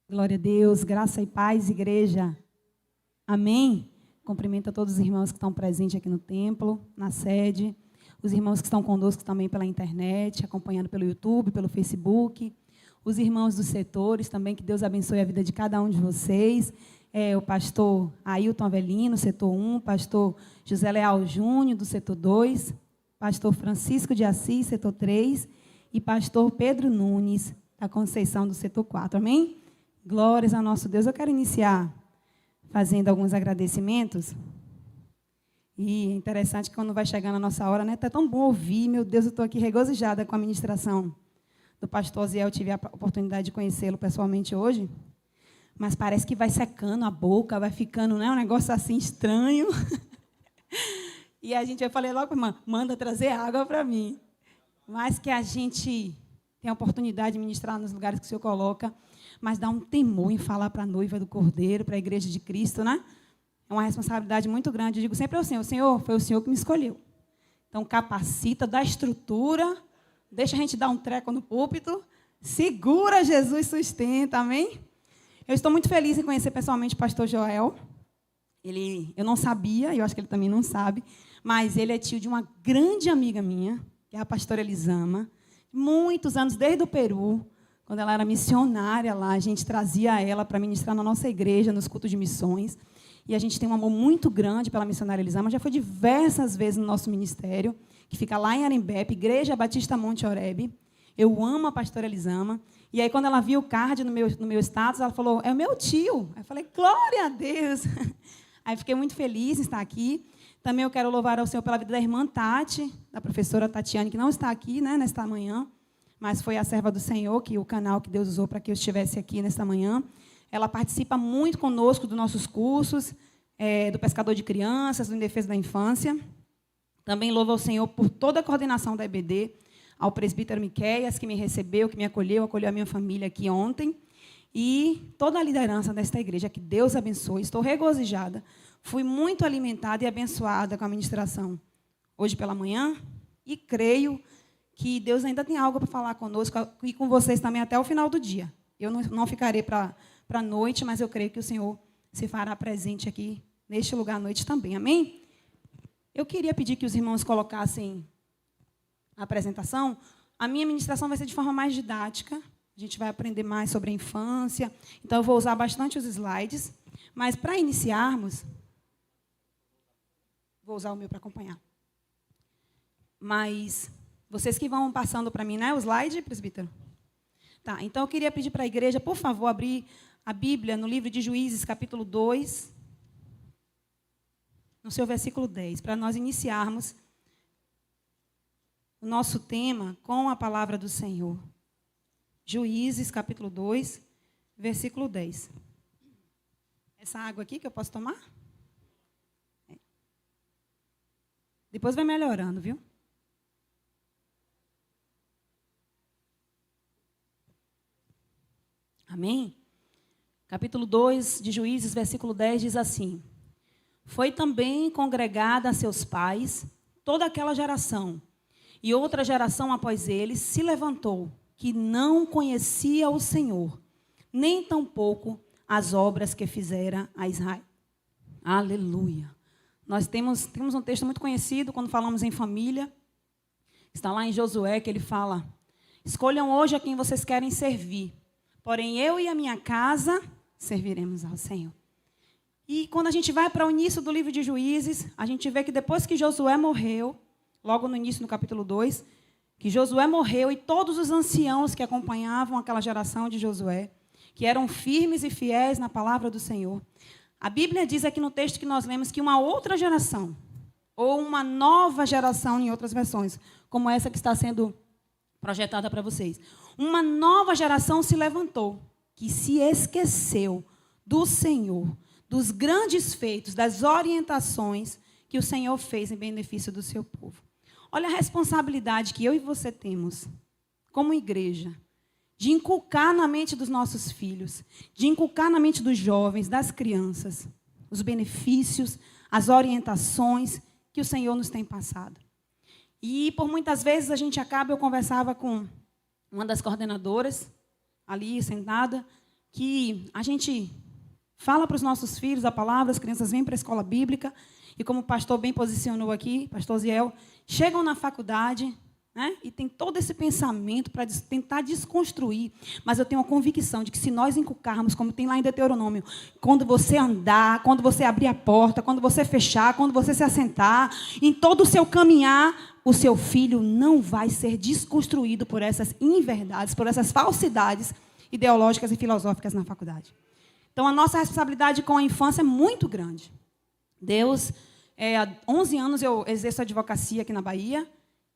Glória a Deus, graça e paz, igreja. Amém? Cumprimento a todos os irmãos que estão presentes aqui no templo, na sede, os irmãos que estão conosco também pela internet, acompanhando pelo YouTube, pelo Facebook, os irmãos dos setores também, que Deus abençoe a vida de cada um de vocês. O pastor Ailton Avelino, setor 1, pastor José Leal Júnior, do setor 2, pastor Francisco de Assis, setor 3, e pastor Pedro Nunes, da Conceição, do setor 4. Amém? Glórias ao nosso Deus. Eu quero iniciar fazendo alguns agradecimentos. E é interessante que quando vai chegando a nossa hora, né? Está tão bom ouvir. Meu Deus, eu estou aqui regozijada com a ministração do pastor Ziel. Eu tive a oportunidade de conhecê-lo pessoalmente hoje. Mas parece que vai secando a boca, vai ficando, né, um negócio assim estranho. E eu falei logo para a irmã, manda trazer água para mim. Mas que a gente tem a oportunidade de ministrar nos lugares que o Senhor coloca, mas dá um temor em falar para a noiva do Cordeiro, para a igreja de Cristo, né? É uma responsabilidade muito grande. Eu digo sempre ao Senhor, Senhor, foi o Senhor que me escolheu. Então, capacita, dá estrutura, deixa a gente dar um treco no púlpito, segura, Jesus sustenta, amém? Eu estou muito feliz em conhecer pessoalmente o pastor Joel. Eu não sabia, eu acho que ele também não sabe, mas ele é tio de uma grande amiga minha, que é a pastora Elisama, muitos anos, desde o Peru. Quando ela era missionária lá, a gente trazia ela para ministrar na nossa igreja, nos cultos de missões. E a gente tem um amor muito grande pela missionária Elisama. Já foi diversas vezes no nosso ministério, que fica lá em Arembepe, Igreja Batista Monte Oreb. Eu amo a pastora Elisama. E aí, quando ela viu o card no meu status, ela falou, é o meu tio. Aí eu falei, glória a Deus. Aí fiquei muito feliz em estar aqui. Também eu quero louvar ao Senhor pela vida da irmã Tati, da professora Tatiane, que não está aqui, né, nesta manhã, mas foi a serva do Senhor, que o canal que Deus usou para que eu estivesse aqui nesta manhã. Ela participa muito conosco dos nossos cursos, do Pescador de Crianças, do Em Defesa da Infância. Também louvo ao Senhor por toda a coordenação da EBD, ao presbítero Miqueias, que me recebeu, que me acolheu a minha família aqui ontem, e toda a liderança desta igreja, que Deus abençoe. Estou regozijada. Fui muito alimentada e abençoada com a ministração hoje pela manhã, e creio que Deus ainda tem algo para falar conosco e com vocês também até o final do dia. Eu não ficarei para a noite, mas eu creio que o Senhor se fará presente aqui neste lugar à noite também. Amém? Eu queria pedir que os irmãos colocassem a apresentação. A minha ministração vai ser de forma mais didática. A gente vai aprender mais sobre a infância. Então, eu vou usar bastante os slides. Mas, para iniciarmos, vou usar o meu para acompanhar. Mas vocês que vão passando para mim, né, o slide, presbítero? Tá, então eu queria pedir para a igreja, por favor, abrir a Bíblia no livro de Juízes, capítulo 2, no seu versículo 10, para nós iniciarmos o nosso tema com a palavra do Senhor. Juízes, capítulo 2, versículo 10. Essa água aqui que eu posso tomar? Depois vai melhorando, viu? Amém? Capítulo 2 de Juízes, versículo 10, diz assim: foi também congregada a seus pais toda aquela geração, e outra geração após eles se levantou, que não conhecia o Senhor, nem tampouco as obras que fizera a Israel. Aleluia. Nós temos um texto muito conhecido quando falamos em família. Está lá em Josué, que ele fala: escolham hoje a quem vocês querem servir. Porém, eu e a minha casa serviremos ao Senhor. E quando a gente vai para o início do livro de Juízes, a gente vê que depois que Josué morreu, logo no início, no capítulo 2, que Josué morreu e todos os anciãos que acompanhavam aquela geração de Josué, que eram firmes e fiéis na palavra do Senhor, a Bíblia diz aqui no texto que nós lemos que uma outra geração, ou uma nova geração em outras versões, como essa que está sendo projetada para vocês, uma nova geração se levantou, que se esqueceu do Senhor, dos grandes feitos, das orientações que o Senhor fez em benefício do seu povo. Olha a responsabilidade que eu e você temos, como igreja, de inculcar na mente dos nossos filhos, de inculcar na mente dos jovens, das crianças, os benefícios, as orientações que o Senhor nos tem passado. E, por muitas vezes, eu conversava com uma das coordenadoras, ali sentada, que a gente fala para os nossos filhos a palavra, as crianças vêm para a escola bíblica, e como o pastor bem posicionou aqui, pastor Ziel, chegam na faculdade, né, e tem todo esse pensamento para tentar desconstruir, mas eu tenho uma convicção de que se nós inculcarmos, como tem lá em Deuteronômio, quando você andar, quando você abrir a porta, quando você fechar, quando você se assentar, em todo o seu caminhar, o seu filho não vai ser desconstruído por essas inverdades, por essas falsidades ideológicas e filosóficas na faculdade. Então, a nossa responsabilidade com a infância é muito grande. Deus, há 11 anos eu exerço advocacia aqui na Bahia,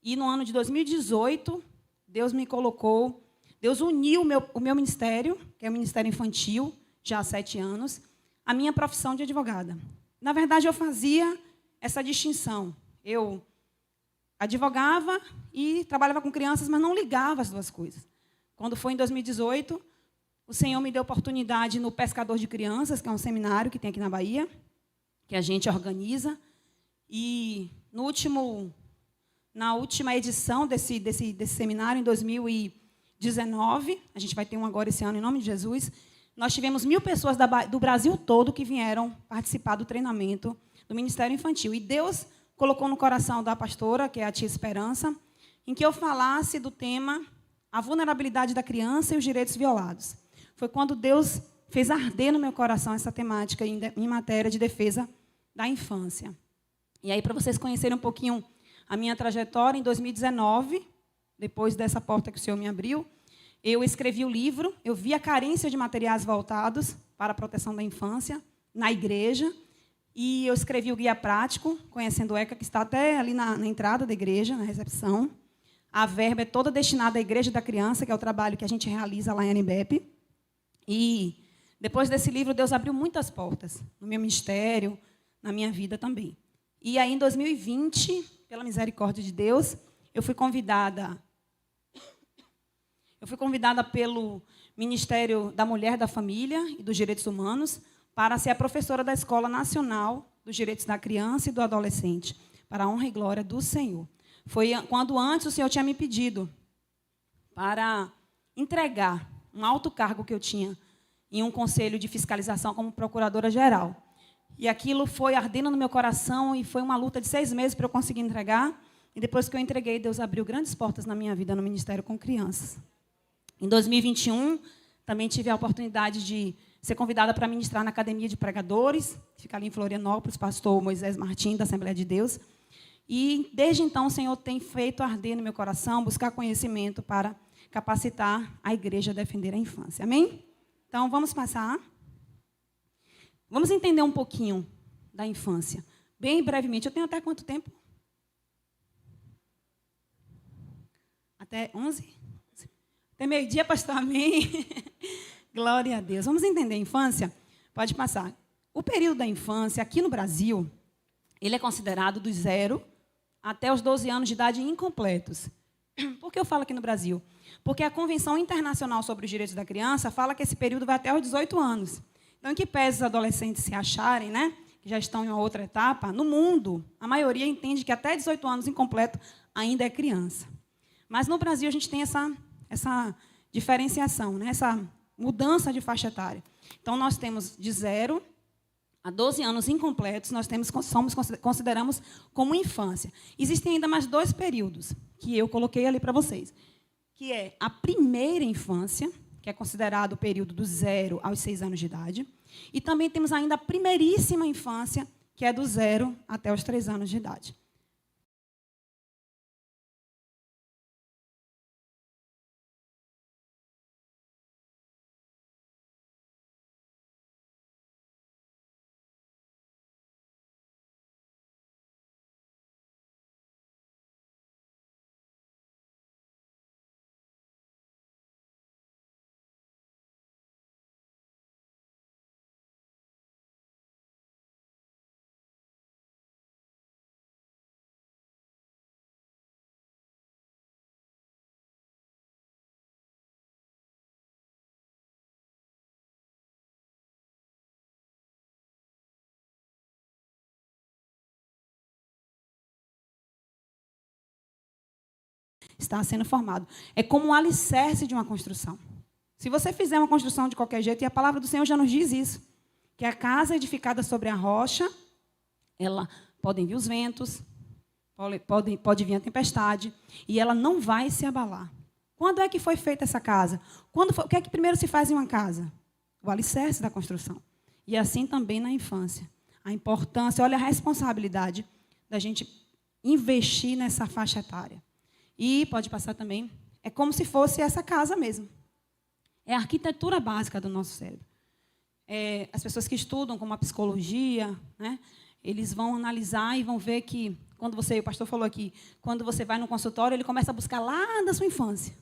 e no ano de 2018, Deus me colocou, Deus uniu o meu ministério, que é o Ministério Infantil, já há 7 anos, a minha profissão de advogada. Na verdade, eu fazia essa distinção. Eu advogava e trabalhava com crianças, mas não ligava as duas coisas. Quando foi em 2018, o Senhor me deu oportunidade no Pescador de Crianças, que é um seminário que tem aqui na Bahia, que a gente organiza. E na última edição desse seminário, em 2019, a gente vai ter um agora esse ano, em nome de Jesus, nós tivemos 1.000 pessoas do Brasil todo que vieram participar do treinamento do Ministério Infantil. E Deus colocou no coração da pastora, que é a tia Esperança, em que eu falasse do tema a vulnerabilidade da criança e os direitos violados. Foi quando Deus fez arder no meu coração essa temática em matéria de defesa da infância. E aí, para vocês conhecerem um pouquinho a minha trajetória, em 2019, depois dessa porta que o Senhor me abriu, eu escrevi o livro, eu vi a carência de materiais voltados para a proteção da infância na igreja, e eu escrevi o guia prático, Conhecendo o ECA, que está até ali na entrada da igreja, na recepção. A verba é toda destinada à Igreja da Criança, que é o trabalho que a gente realiza lá em Anibep. E depois desse livro, Deus abriu muitas portas no meu ministério, na minha vida também. E aí, em 2020, pela misericórdia de Deus, eu fui convidada pelo Ministério da Mulher, da Família e dos Direitos Humanos para ser a professora da Escola Nacional dos Direitos da Criança e do Adolescente, para a honra e glória do Senhor. Foi quando antes o Senhor tinha me pedido para entregar um alto cargo que eu tinha em um conselho de fiscalização como procuradora-geral. E aquilo foi ardendo no meu coração e foi uma luta de 6 meses para eu conseguir entregar. E depois que eu entreguei, Deus abriu grandes portas na minha vida no Ministério com Crianças. Em 2021, também tive a oportunidade de ser convidada para ministrar na Academia de Pregadores, que fica ali em Florianópolis, pastor Moisés Martins, da Assembleia de Deus. E, desde então, o Senhor tem feito arder no meu coração, buscar conhecimento para capacitar a igreja a defender a infância. Amém? Então, vamos passar. Vamos entender um pouquinho da infância. Bem brevemente. Eu tenho até quanto tempo? Até 11? Até meio-dia, pastor? Amém? Glória a Deus. Vamos entender a infância? Pode passar. O período da infância, aqui no Brasil, ele é considerado dos 0 até os 12 anos de idade incompletos. Por que eu falo aqui no Brasil? Porque a Convenção Internacional sobre os Direitos da Criança fala que esse período vai até os 18 anos. Então, em que pese os adolescentes se acharem, né, que já estão em uma outra etapa, no mundo, a maioria entende que até 18 anos incompleto ainda é criança. Mas no Brasil a gente tem essa diferenciação, né, essa mudança de faixa etária. Então, nós temos de 0 a 12 anos incompletos, consideramos como infância. Existem ainda mais 2 períodos que eu coloquei ali para vocês, que é a primeira infância, que é considerado o período do 0 aos 6 anos de idade, e também temos ainda a primeiríssima infância, que é do 0 até os 3 anos de idade. Está sendo formado. É como um alicerce de uma construção. Se você fizer uma construção de qualquer jeito, e a palavra do Senhor já nos diz isso, que a casa edificada sobre a rocha, ela podem vir os ventos, pode vir a tempestade, e ela não vai se abalar. Quando é que foi feita essa casa? O que é que primeiro se faz em uma casa? O alicerce da construção. E assim também na infância. A importância, olha a responsabilidade da gente investir nessa faixa etária. E pode passar também, é como se fosse essa casa mesmo. É a arquitetura básica do nosso cérebro. As pessoas que estudam, como a psicologia, né, eles vão analisar e vão ver que, o pastor falou aqui, quando você vai no consultório, ele começa a buscar lá da sua infância.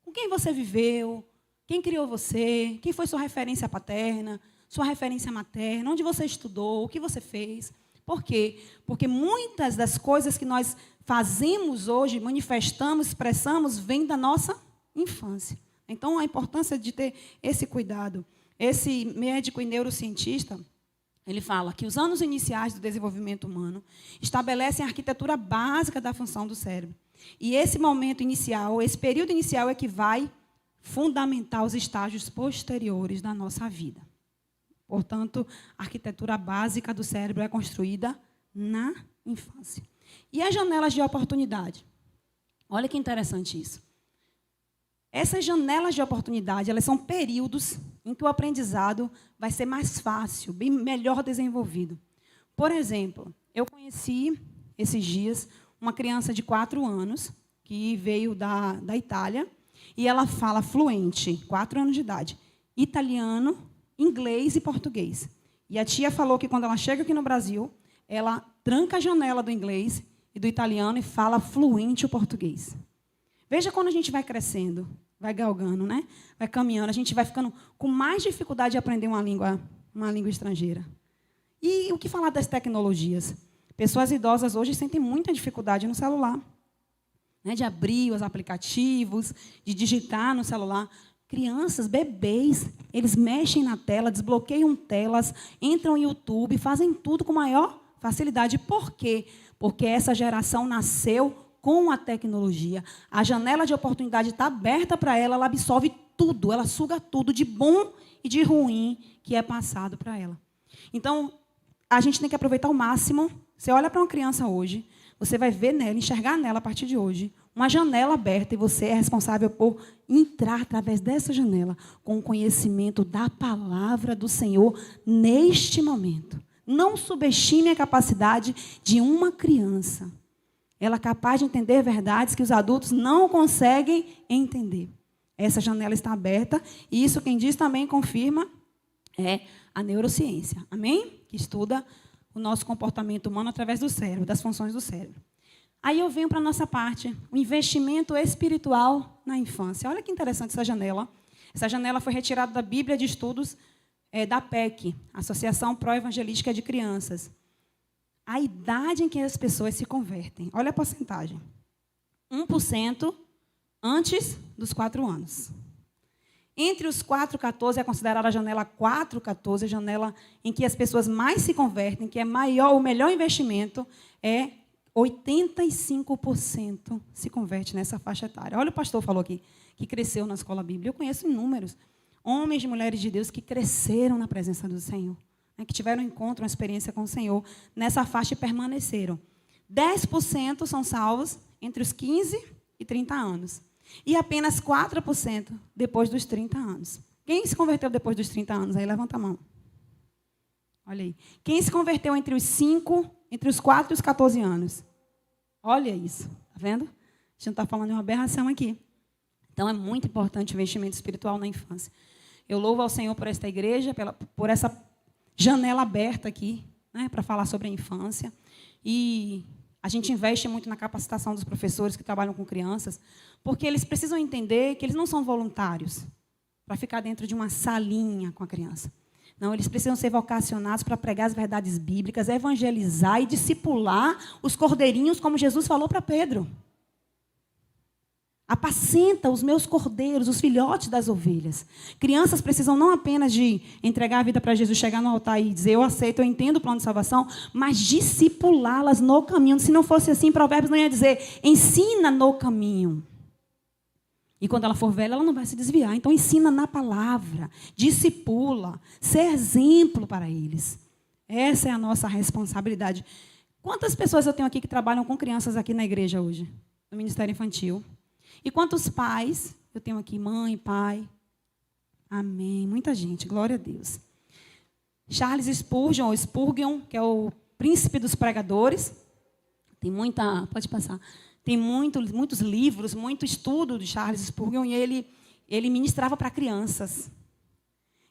Com quem você viveu, quem criou você, quem foi sua referência paterna, sua referência materna, onde você estudou, o que você fez. Por quê? Porque muitas das coisas que nós fazemos hoje, manifestamos, expressamos, vêm da nossa infância. Então, a importância de ter esse cuidado. Esse médico e neurocientista, ele fala que os anos iniciais do desenvolvimento humano estabelecem a arquitetura básica da função do cérebro. E esse momento inicial, esse período inicial é que vai fundamentar os estágios posteriores da nossa vida. Portanto, a arquitetura básica do cérebro é construída na infância. E as janelas de oportunidade? Olha que interessante isso. Essas janelas de oportunidade, elas são períodos em que o aprendizado vai ser mais fácil, bem melhor desenvolvido. Por exemplo, eu conheci, esses dias, uma criança de 4 anos, que veio da Itália, e ela fala fluente, 4 anos de idade, italiano, inglês e português. E a tia falou que, quando ela chega aqui no Brasil, ela tranca a janela do inglês e do italiano e fala fluente o português. Veja quando a gente vai crescendo, vai galgando, né? Vai caminhando, a gente vai ficando com mais dificuldade de aprender uma língua estrangeira. E o que falar das tecnologias? Pessoas idosas hoje sentem muita dificuldade no celular, né? De abrir os aplicativos, de digitar no celular. Crianças, bebês, eles mexem na tela, desbloqueiam telas, entram no YouTube, fazem tudo com maior facilidade. Por quê? Porque essa geração nasceu com a tecnologia. A janela de oportunidade está aberta para ela, ela absorve tudo, ela suga tudo de bom e de ruim que é passado para ela. Então, a gente tem que aproveitar ao máximo. Você olha para uma criança hoje, você vai ver nela, enxergar nela a partir de hoje, uma janela aberta, e você é responsável por entrar através dessa janela com o conhecimento da palavra do Senhor neste momento. Não subestime a capacidade de uma criança. Ela é capaz de entender verdades que os adultos não conseguem entender. Essa janela está aberta, e isso quem diz também confirma é a neurociência. Amém? Que estuda o nosso comportamento humano através do cérebro, das funções do cérebro. Aí eu venho para a nossa parte, o investimento espiritual na infância. Olha que interessante essa janela. Essa janela foi retirada da Bíblia de Estudos da PEC, Associação Pró-Evangelística de Crianças. A idade em que as pessoas se convertem. Olha a porcentagem. 1% antes dos 4 anos. Entre os 4 e 14, é considerada a janela 4 e 14, a janela em que as pessoas mais se convertem, que é maior, o melhor investimento, é 85% se converte nessa faixa etária. Olha, o pastor falou aqui, que cresceu na escola bíblica. Eu conheço inúmeros homens e mulheres de Deus que cresceram na presença do Senhor, né, que tiveram um encontro, uma experiência com o Senhor, nessa faixa e permaneceram. 10% são salvos entre os 15 e 30 anos. E apenas 4% depois dos 30 anos. Quem se converteu depois dos 30 anos? Aí levanta a mão. Olha aí. Quem se converteu entre os 4 e os 14 anos? Olha isso. Está vendo? A gente não está falando de uma aberração aqui. Então, é muito importante o investimento espiritual na infância. Eu louvo ao Senhor por esta igreja, por essa janela aberta aqui, né, para falar sobre a infância. E a gente investe muito na capacitação dos professores que trabalham com crianças, porque eles precisam entender que eles não são voluntários para ficar dentro de uma salinha com a criança. Não, eles precisam ser vocacionados para pregar as verdades bíblicas, evangelizar e discipular os cordeirinhos, como Jesus falou para Pedro. Apacenta os meus cordeiros, os filhotes das ovelhas. Crianças precisam não apenas de entregar a vida para Jesus, chegar no altar e dizer, eu aceito, eu entendo o plano de salvação, mas discipulá-las no caminho. Se não fosse assim, Provérbios não ia dizer, ensina no caminho. E quando ela for velha, ela não vai se desviar. Então, ensina na palavra, discipula, ser exemplo para eles. Essa é a nossa responsabilidade. Quantas pessoas eu tenho aqui que trabalham com crianças aqui na igreja hoje? No Ministério Infantil. E quantos pais eu tenho aqui? Mãe, pai. Amém. Muita gente, glória a Deus. Charles Spurgeon, ou Spurgeon, que é o príncipe dos pregadores. Tem muita... Pode passar. Tem muitos livros, muito estudo de Charles Spurgeon, e ele ministrava para crianças.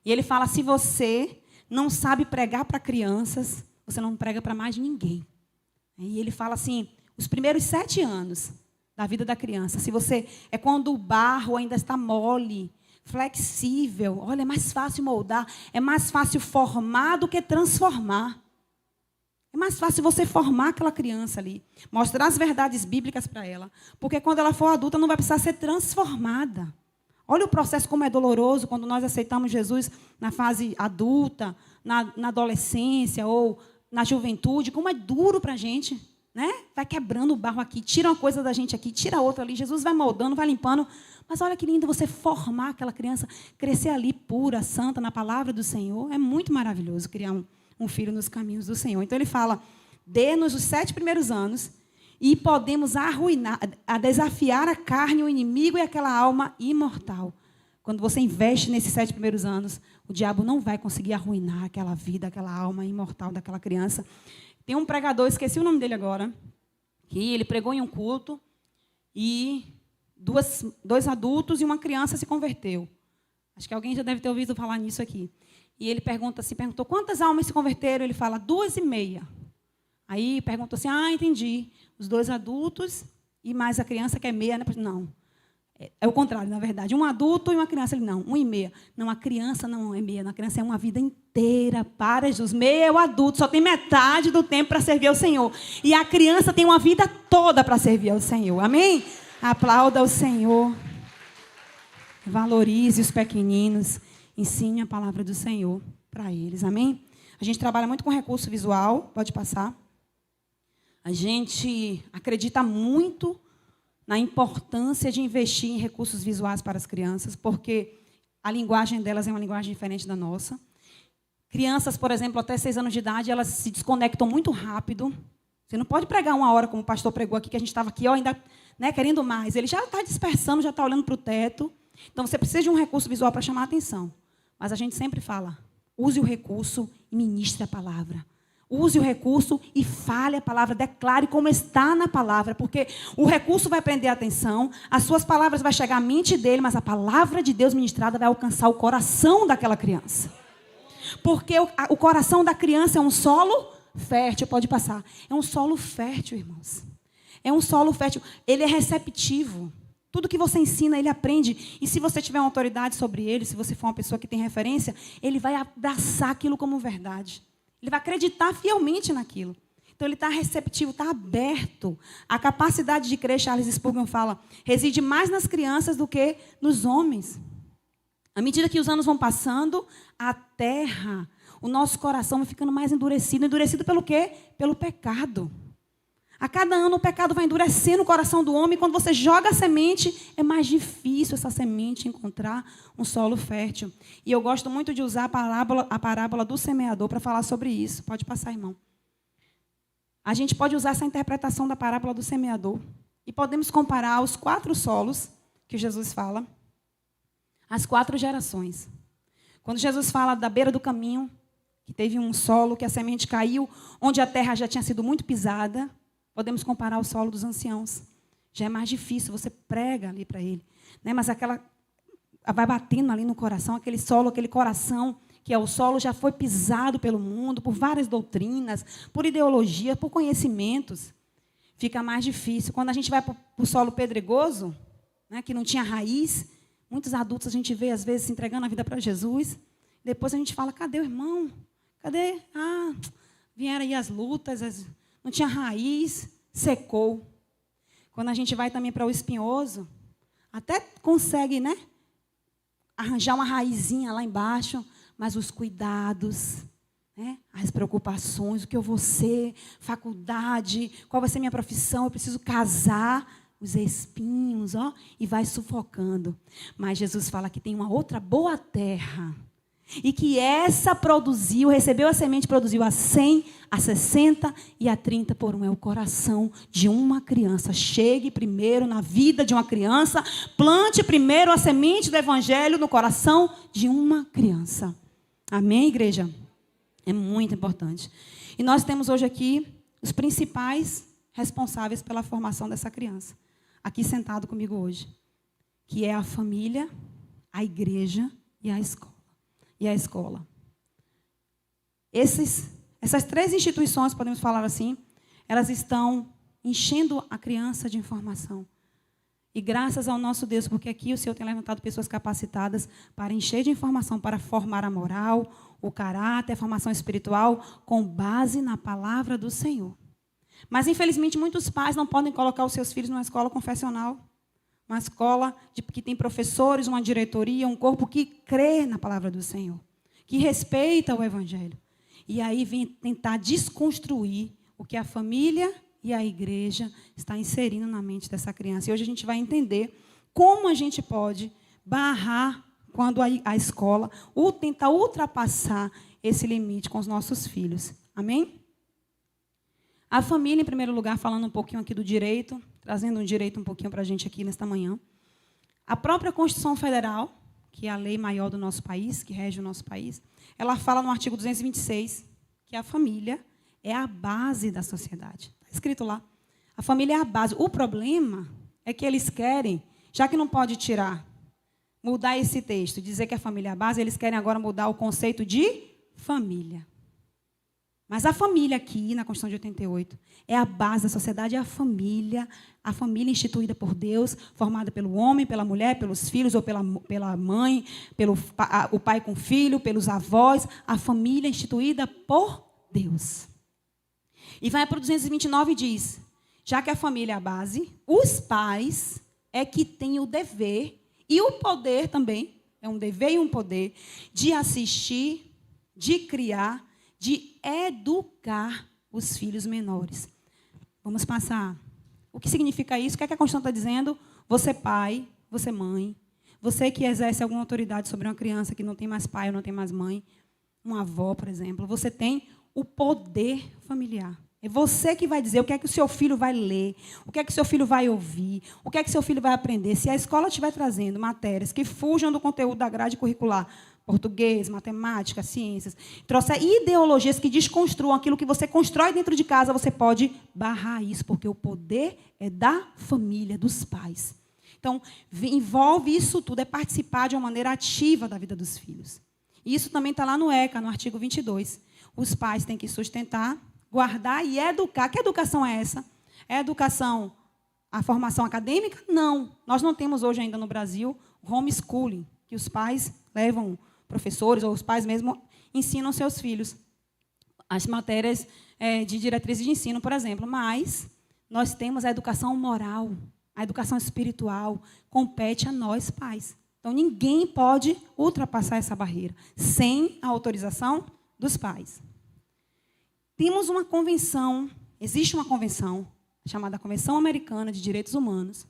E ele fala, se você não sabe pregar para crianças, você não prega para mais ninguém. E ele fala assim, os primeiros 7 anos da vida da criança, se você é quando o barro ainda está mole, flexível, olha, é mais fácil moldar, é mais fácil formar do que transformar. É mais fácil você formar aquela criança ali, mostrar as verdades bíblicas para ela, porque quando ela for adulta não vai precisar ser transformada. Olha o processo como é doloroso quando nós aceitamos Jesus na fase adulta, na adolescência ou na juventude, como é duro para a gente, né? Vai quebrando o barro aqui, tira uma coisa da gente aqui, tira outra ali, Jesus vai moldando, vai limpando, mas olha que lindo você formar aquela criança, crescer ali pura, santa, na palavra do Senhor, é muito maravilhoso criar um filho nos caminhos do Senhor. Então, ele fala, dê-nos os 7 primeiros anos e podemos arruinar, a desafiar a carne, o inimigo e aquela alma imortal. Quando você investe nesses 7 primeiros anos, o diabo não vai conseguir arruinar aquela vida, aquela alma imortal daquela criança. Tem um pregador, esqueci o nome dele agora, que ele pregou em um culto e dois adultos e uma criança se converteu. Acho que alguém já deve ter ouvido falar nisso aqui. E ele perguntou, quantas almas se converteram? Ele fala, 2,5. Aí perguntou assim, entendi. Os 2 adultos e mais a criança que é meia. Né? Não, é o contrário, na verdade. Um adulto e uma criança. Ele, não, 1,5. Não, a criança não é meia. A criança é uma vida inteira para Jesus. Meia é o adulto, só tem metade do tempo para servir ao Senhor. E a criança tem uma vida toda para servir ao Senhor. Amém? Aplauda o Senhor. Valorize os pequeninos. Ensine a palavra do Senhor para eles. Amém? A gente trabalha muito com recurso visual. Pode passar. A gente acredita muito na importância de investir em recursos visuais para as crianças, porque a linguagem delas é uma linguagem diferente da nossa. Crianças, por exemplo, até 6 anos de idade, elas se desconectam muito rápido. Você não pode pregar 1 hora, como o pastor pregou aqui, que a gente estava aqui, ainda querendo mais. Ele já está dispersando, já está olhando para o teto. Então, você precisa de um recurso visual para chamar a atenção. Mas a gente sempre fala, use o recurso e ministre a palavra. Use o recurso e fale a palavra, declare como está na palavra, porque o recurso vai prender a atenção, as suas palavras vão chegar à mente dele, mas a palavra de Deus ministrada vai alcançar o coração daquela criança. Porque o coração da criança é um solo fértil, pode passar. É um solo fértil, irmãos. É um solo fértil, ele é receptivo. Tudo que você ensina, ele aprende. E se você tiver uma autoridade sobre ele, se você for uma pessoa que tem referência, ele vai abraçar aquilo como verdade. Ele vai acreditar fielmente naquilo. Então, ele está receptivo, está aberto. A capacidade de crer, Charles Spurgeon fala, reside mais nas crianças do que nos homens. À medida que os anos vão passando, a terra, o nosso coração vai ficando mais endurecido. Endurecido pelo quê? Pelo pecado. A cada ano o pecado vai endurecendo o coração do homem. E quando você joga a semente, é mais difícil essa semente encontrar um solo fértil. E eu gosto muito de usar a parábola do semeador para falar sobre isso. Pode passar, irmão. A gente pode usar essa interpretação da parábola do semeador. E podemos comparar os 4 solos que Jesus fala. As 4 gerações. Quando Jesus fala da beira do caminho, que teve um solo, que a semente caiu, onde a terra já tinha sido muito pisada. Podemos comparar o solo dos anciãos. Já é mais difícil, você prega ali para ele. Né? Mas vai batendo ali no coração, aquele solo, aquele coração, que é o solo, já foi pisado pelo mundo, por várias doutrinas, por ideologia, por conhecimentos. Fica mais difícil. Quando a gente vai para o solo pedregoso, né, que não tinha raiz, muitos adultos a gente vê, às vezes, se entregando a vida para Jesus. Depois a gente fala, cadê o irmão? Cadê? Vieram aí as lutas, não tinha raiz, secou. Quando a gente vai também para o espinhoso, até consegue, né, arranjar uma raizinha lá embaixo, mas os cuidados, né, as preocupações, o que eu vou ser, faculdade, qual vai ser minha profissão, eu preciso casar, os espinhos, ó, e vai sufocando. Mas Jesus fala que tem uma outra boa terra. E que essa recebeu a semente, produziu a 100, a 60 e a 30 por um. É o coração de uma criança. Chegue primeiro na vida de uma criança, plante primeiro a semente do evangelho no coração de uma criança. Amém, igreja? É muito importante. E nós temos hoje aqui os principais responsáveis pela formação dessa criança. Aqui sentado comigo hoje. Que é a família, a igreja e a escola. Essas três instituições, podemos falar assim, elas estão enchendo a criança de informação. E graças ao nosso Deus, porque aqui o Senhor tem levantado pessoas capacitadas para encher de informação, para formar a moral, o caráter, a formação espiritual, com base na palavra do Senhor. Mas, infelizmente, muitos pais não podem colocar os seus filhos numa escola confessional, uma escola que tem professores, uma diretoria, um corpo que crê na palavra do Senhor, que respeita o evangelho. E aí vem tentar desconstruir o que a família e a igreja está inserindo na mente dessa criança. E hoje a gente vai entender como a gente pode barrar quando a escola ou tentar ultrapassar esse limite com os nossos filhos. Amém? A família, em primeiro lugar, falando um pouquinho aqui do direito, trazendo um direito um pouquinho para a gente aqui nesta manhã. A própria Constituição Federal, que é a lei maior do nosso país, que rege o nosso país, ela fala no artigo 226 que a família é a base da sociedade. Está escrito lá. A família é a base. O problema é que eles querem, já que não pode mudar esse texto, dizer que a família é a base, eles querem agora mudar o conceito de família. Mas a família aqui, na Constituição de 88, é a base da sociedade, é a família instituída por Deus, formada pelo homem, pela mulher, pelos filhos, ou pela mãe, o pai com o filho, pelos avós, a família instituída por Deus. E vai para o 229 e diz, já que a família é a base, os pais é que têm o dever, e o poder também, é um dever e um poder, de assistir, de criar, de educar os filhos menores. Vamos passar. O que significa isso? O que é que a Constituição está dizendo? Você pai, você mãe, você que exerce alguma autoridade sobre uma criança que não tem mais pai ou não tem mais mãe, uma avó, por exemplo, você tem o poder familiar. É você que vai dizer o que é que o seu filho vai ler, o que é que o seu filho vai ouvir, o que é que o seu filho vai aprender. Se a escola estiver trazendo matérias que fujam do conteúdo da grade curricular, português, matemática, ciências, trouxer ideologias que desconstruam aquilo que você constrói dentro de casa, você pode barrar isso, porque o poder é da família, dos pais. Então, envolve isso tudo, é participar de uma maneira ativa da vida dos filhos. E isso também está lá no ECA, no artigo 22. Os pais têm que sustentar, guardar e educar. Que educação é essa? É educação, a formação acadêmica? Não. Nós não temos hoje ainda no Brasil homeschooling, que os pais levam professores, ou os pais mesmo ensinam seus filhos as matérias de diretrizes de ensino, por exemplo. Mas nós temos a educação moral, a educação espiritual, compete a nós, pais. Então, ninguém pode ultrapassar essa barreira sem a autorização dos pais. Temos uma convenção, existe uma convenção, chamada Convenção Americana de Direitos Humanos.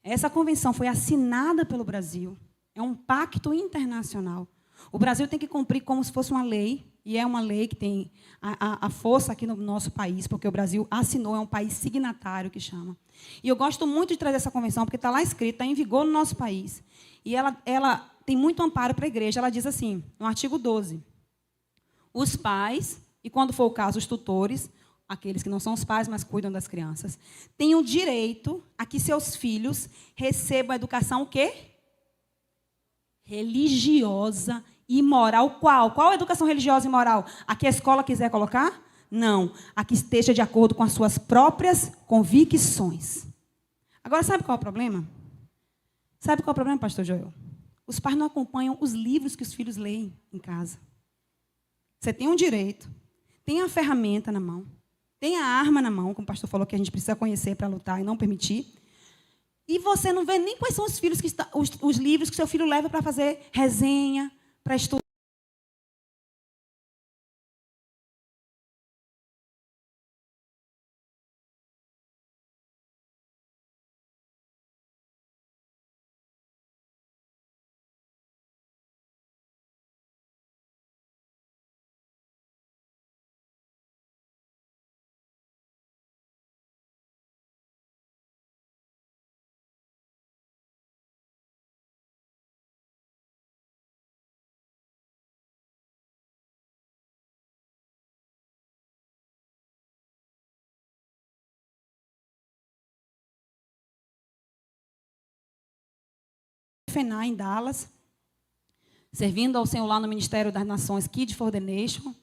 Essa convenção foi assinada pelo Brasil, é um pacto internacional. O Brasil tem que cumprir como se fosse uma lei, e é uma lei que tem a força aqui no nosso país, porque o Brasil assinou, é um país signatário que chama. E eu gosto muito de trazer essa convenção, porque está lá escrito, está em vigor no nosso país. E ela tem muito amparo para a igreja. Ela diz assim, no artigo 12, os pais, e quando for o caso, os tutores, aqueles que não são os pais, mas cuidam das crianças, têm o direito a que seus filhos recebam a educação o quê? Religiosa e moral. Qual a educação religiosa e moral? A que a escola quiser colocar? Não. A que esteja de acordo com as suas próprias convicções. Agora, sabe qual é o problema? Sabe qual é o problema, pastor Joel? Os pais não acompanham os livros que os filhos leem em casa. Você tem um direito, tem a ferramenta na mão, tem a arma na mão, como o pastor falou que a gente precisa conhecer para lutar e não permitir. E você não vê nem quais são os livros que seu filho leva para fazer resenha, para estudar. FENA, em Dallas, servindo ao Senhor lá no Ministério das Nações, Kids for the Nation.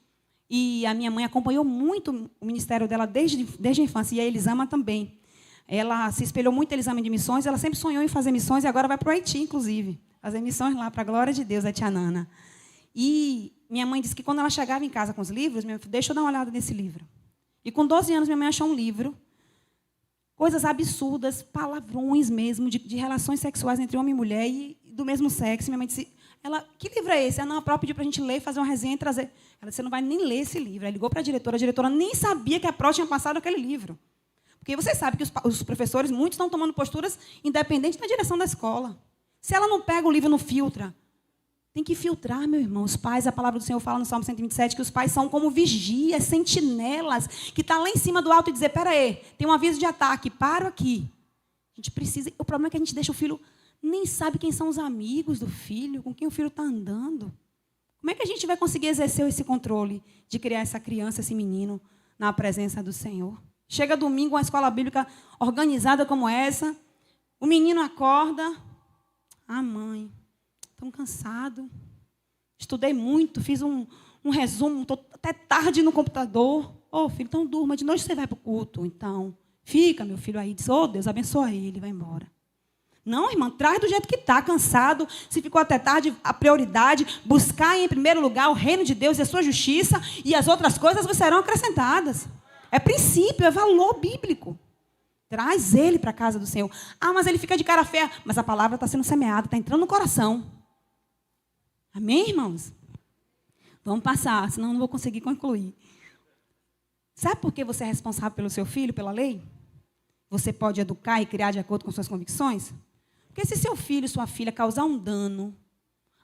E a minha mãe acompanhou muito o ministério dela desde a infância, e a Elisama também. Ela se espelhou muito no exame de missões, ela sempre sonhou em fazer missões, e agora vai para o Haiti, inclusive, fazer missões lá, para a glória de Deus, a tia Nana. E minha mãe disse que quando ela chegava em casa com os livros, minha filha, deixa eu dar uma olhada nesse livro. E com 12 anos, minha mãe achou um livro, coisas absurdas, palavrões mesmo, de relações sexuais entre homem e mulher, e do mesmo sexo. Minha mãe disse, que livro é esse? Não, a própria pediu para a gente ler, fazer uma resenha e trazer. Ela disse, você não vai nem ler esse livro. Ela ligou para a diretora nem sabia que a pró tinha passado aquele livro. Porque você sabe que os professores, muitos estão tomando posturas independentes da direção da escola. Se ela não pega o livro, não filtra. Tem que filtrar, meu irmão. Os pais, a palavra do Senhor fala no Salmo 127, que os pais são como vigias, sentinelas, que estão lá em cima do alto e dizer, peraí, tem um aviso de ataque, paro aqui. A gente precisa. O problema é que a gente deixa o filho, nem sabe quem são os amigos do filho, com quem o filho está andando. Como é que a gente vai conseguir exercer esse controle de criar essa criança, esse menino, na presença do Senhor? Chega domingo, uma escola bíblica organizada como essa, o menino acorda, mãe, tão cansado, estudei muito, fiz um resumo, estou até tarde no computador. Filho, então durma, de noite você vai para o culto, então. Fica, meu filho, aí, diz, Deus, abençoa ele, vai embora. Não, irmã, traz do jeito que está, cansado, se ficou até tarde, a prioridade, buscar em primeiro lugar o reino de Deus e a sua justiça, e as outras coisas serão acrescentadas. É princípio, é valor bíblico. Traz ele para a casa do Senhor. Mas ele fica de cara feia. Mas a palavra está sendo semeada, está entrando no coração. Amém, irmãos? Vamos passar, senão não vou conseguir concluir. Sabe por que você é responsável pelo seu filho, pela lei? Você pode educar e criar de acordo com suas convicções? Porque se seu filho, sua filha, causar um dano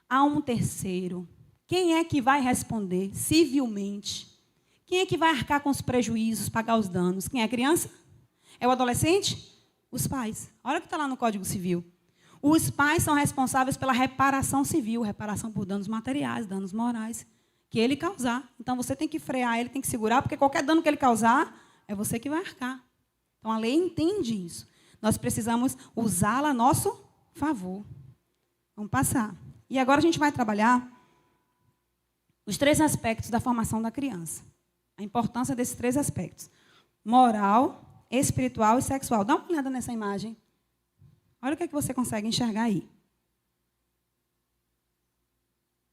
a um terceiro, quem é que vai responder civilmente? Quem é que vai arcar com os prejuízos, pagar os danos? Quem é a criança? É o adolescente? Os pais. Olha o que está lá no Código Civil. Os pais são responsáveis pela reparação civil, reparação por danos materiais, danos morais, que ele causar. Então, você tem que frear, ele tem que segurar, porque qualquer dano que ele causar, é você que vai arcar. Então, a lei entende isso. Nós precisamos usá-la a nosso favor. Vamos passar. E agora a gente vai trabalhar os 3 aspectos da formação da criança. A importância desses 3 aspectos. Moral, espiritual e sexual. Dá uma olhada nessa imagem. Olha o que é que você consegue enxergar aí.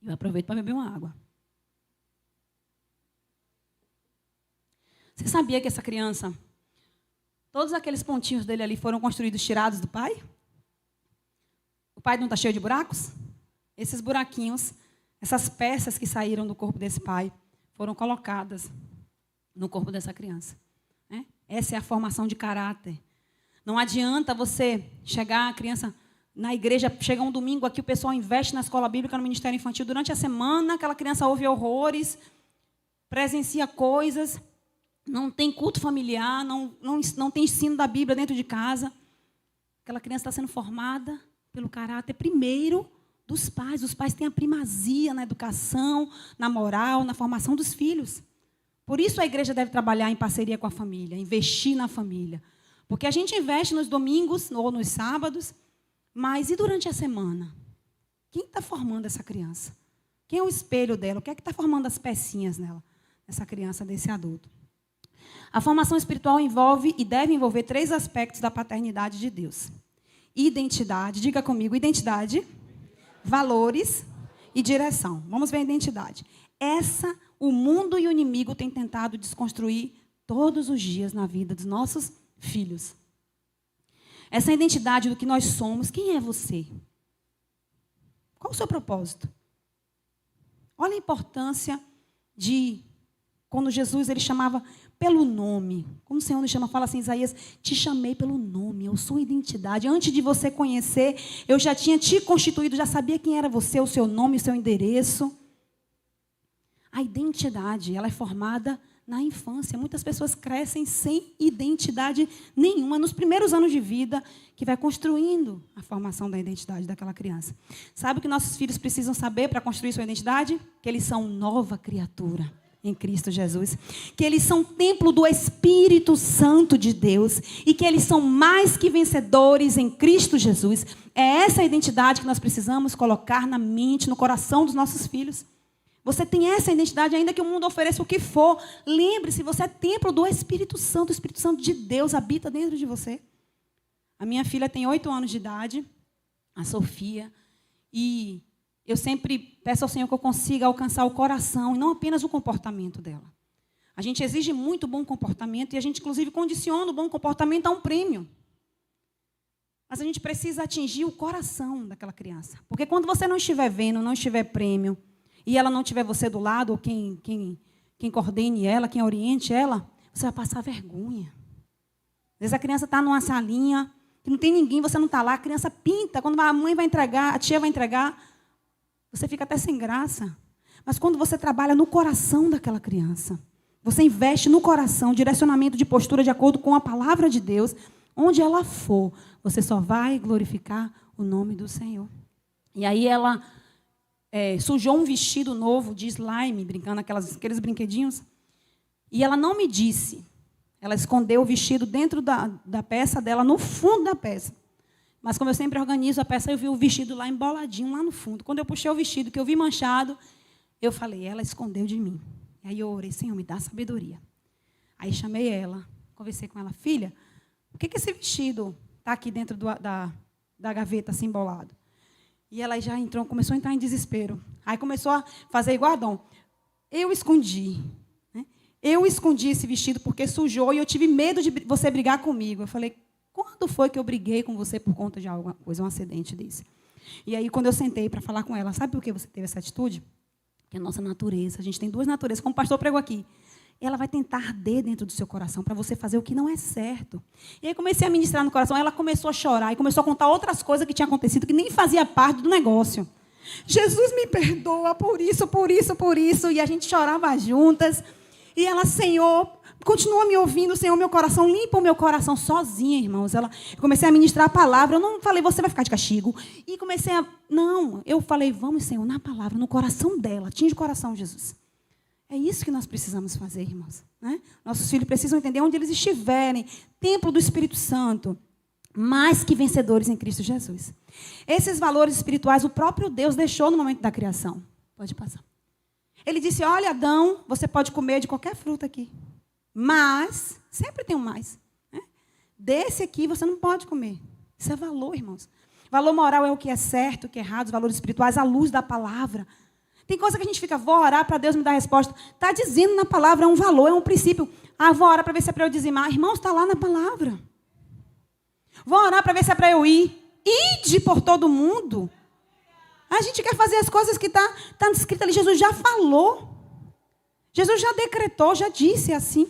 Eu aproveito para beber uma água. Você sabia que essa criança, todos aqueles pontinhos dele ali foram construídos, tirados do pai? O pai não está cheio de buracos? Esses buraquinhos, essas peças que saíram do corpo desse pai, foram colocadas no corpo dessa criança. Essa é a formação de caráter. Não adianta você chegar, a criança, na igreja, chega um domingo aqui, o pessoal investe na escola bíblica, no ministério infantil, durante a semana, aquela criança ouve horrores, presencia coisas, não tem culto familiar, não tem ensino da Bíblia dentro de casa. Aquela criança está sendo formada pelo caráter primeiro dos pais. Os pais têm a primazia na educação, na moral, na formação dos filhos. Por isso a igreja deve trabalhar em parceria com a família, investir na família. Porque a gente investe nos domingos ou nos sábados, mas e durante a semana? Quem está formando essa criança? Quem é o espelho dela? O que é que está formando as pecinhas nela? Dessa criança, desse adulto. A formação espiritual envolve e deve envolver 3 aspectos da paternidade de Deus. Identidade, diga comigo, identidade, valores e direção. Vamos ver a identidade. O mundo e o inimigo têm tentado desconstruir todos os dias na vida dos nossos filhos. Essa identidade do que nós somos, quem é você? Qual o seu propósito? Olha a importância de, quando Jesus ele chamava pelo nome. Como o Senhor nos chama, fala assim, Isaías, te chamei pelo nome, eu sou identidade. Antes de você conhecer, eu já tinha te constituído, já sabia quem era você, o seu nome, o seu endereço. A identidade, ela é formada na infância. Muitas pessoas crescem sem identidade nenhuma. Nos primeiros anos de vida, que vai construindo a formação da identidade daquela criança. Sabe o que nossos filhos precisam saber para construir sua identidade? Que eles são nova criatura. em Cristo Jesus, que eles são templo do Espírito Santo de Deus e que eles são mais que vencedores em Cristo Jesus. É essa a identidade que nós precisamos colocar na mente, no coração dos nossos filhos. Você tem essa identidade, ainda que o mundo ofereça o que for. Lembre-se, você é templo do Espírito Santo. O Espírito Santo de Deus habita dentro de você. A minha filha tem 8 anos de idade, a Sofia, e eu sempre peço ao Senhor que eu consiga alcançar o coração e não apenas o comportamento dela. A gente exige muito bom comportamento e a gente, inclusive, condiciona o bom comportamento a um prêmio. Mas a gente precisa atingir o coração daquela criança. Porque quando você não estiver vendo, não estiver prêmio, e ela não tiver você do lado, ou quem coordene ela, quem oriente ela, você vai passar vergonha. Às vezes a criança está numa salinha, que não tem ninguém, você não está lá, a criança pinta. Quando a mãe vai entregar, a tia vai entregar, você fica até sem graça. Mas quando você trabalha no coração daquela criança, você investe no coração, direcionamento de postura de acordo com a palavra de Deus, onde ela for, você só vai glorificar o nome do Senhor. E aí ela sujou um vestido novo de slime, brincando aqueles brinquedinhos, e ela não me disse. Ela escondeu o vestido dentro da peça dela, no fundo da peça. Mas como eu sempre organizo a peça, eu vi o vestido lá emboladinho, lá no fundo. Quando eu puxei o vestido, que eu vi manchado, eu falei, ela escondeu de mim. E aí eu orei, Senhor, me dá sabedoria. Aí chamei ela, conversei com ela, filha, por que esse vestido está aqui dentro da gaveta, assim, embolado? E ela já começou a entrar em desespero. Aí começou a fazer igual Adão. Eu escondi. Eu escondi esse vestido porque sujou e eu tive medo de você brigar comigo. Eu falei, quando foi que eu briguei com você por conta de alguma coisa, um acidente desse? E aí, quando eu sentei para falar com ela, sabe por que você teve essa atitude? Que é a nossa natureza. A gente tem 2 naturezas, como o pastor pregou aqui. Ela vai tentar arder dentro do seu coração para você fazer o que não é certo. E aí comecei a ministrar no coração. Ela começou a chorar e começou a contar outras coisas que tinham acontecido que nem fazia parte do negócio. Jesus me perdoa por isso, por isso, por isso. E a gente chorava juntas. E ela, Senhor, continua me ouvindo, Senhor, meu coração, limpa o meu coração sozinha, irmãos. Eu comecei a ministrar a palavra. Eu não falei, você vai ficar de castigo. E comecei Não, eu falei, vamos, Senhor, na palavra, no coração dela. Atinge o coração, Jesus. É isso que nós precisamos fazer, irmãos. Né? Nossos filhos precisam entender onde eles estiverem. Templo do Espírito Santo. Mais que vencedores em Cristo Jesus. Esses valores espirituais o próprio Deus deixou no momento da criação. Pode passar. Ele disse, olha, Adão, você pode comer de qualquer fruta aqui. Mas, sempre tem um mais. Né? Desse aqui você não pode comer. Isso é valor, irmãos. Valor moral é o que é certo, o que é errado. Os valores espirituais, à luz da palavra. Tem coisa que a gente fica, vou orar para Deus me dar resposta. Está dizendo na palavra, é um valor, é um princípio. Vou orar para ver se é para eu dizimar. Irmãos, está lá na palavra. Vou orar para ver se é para eu ir. Ide por todo mundo. A gente quer fazer as coisas que está escrito ali. Jesus já falou. Jesus já decretou, já disse assim.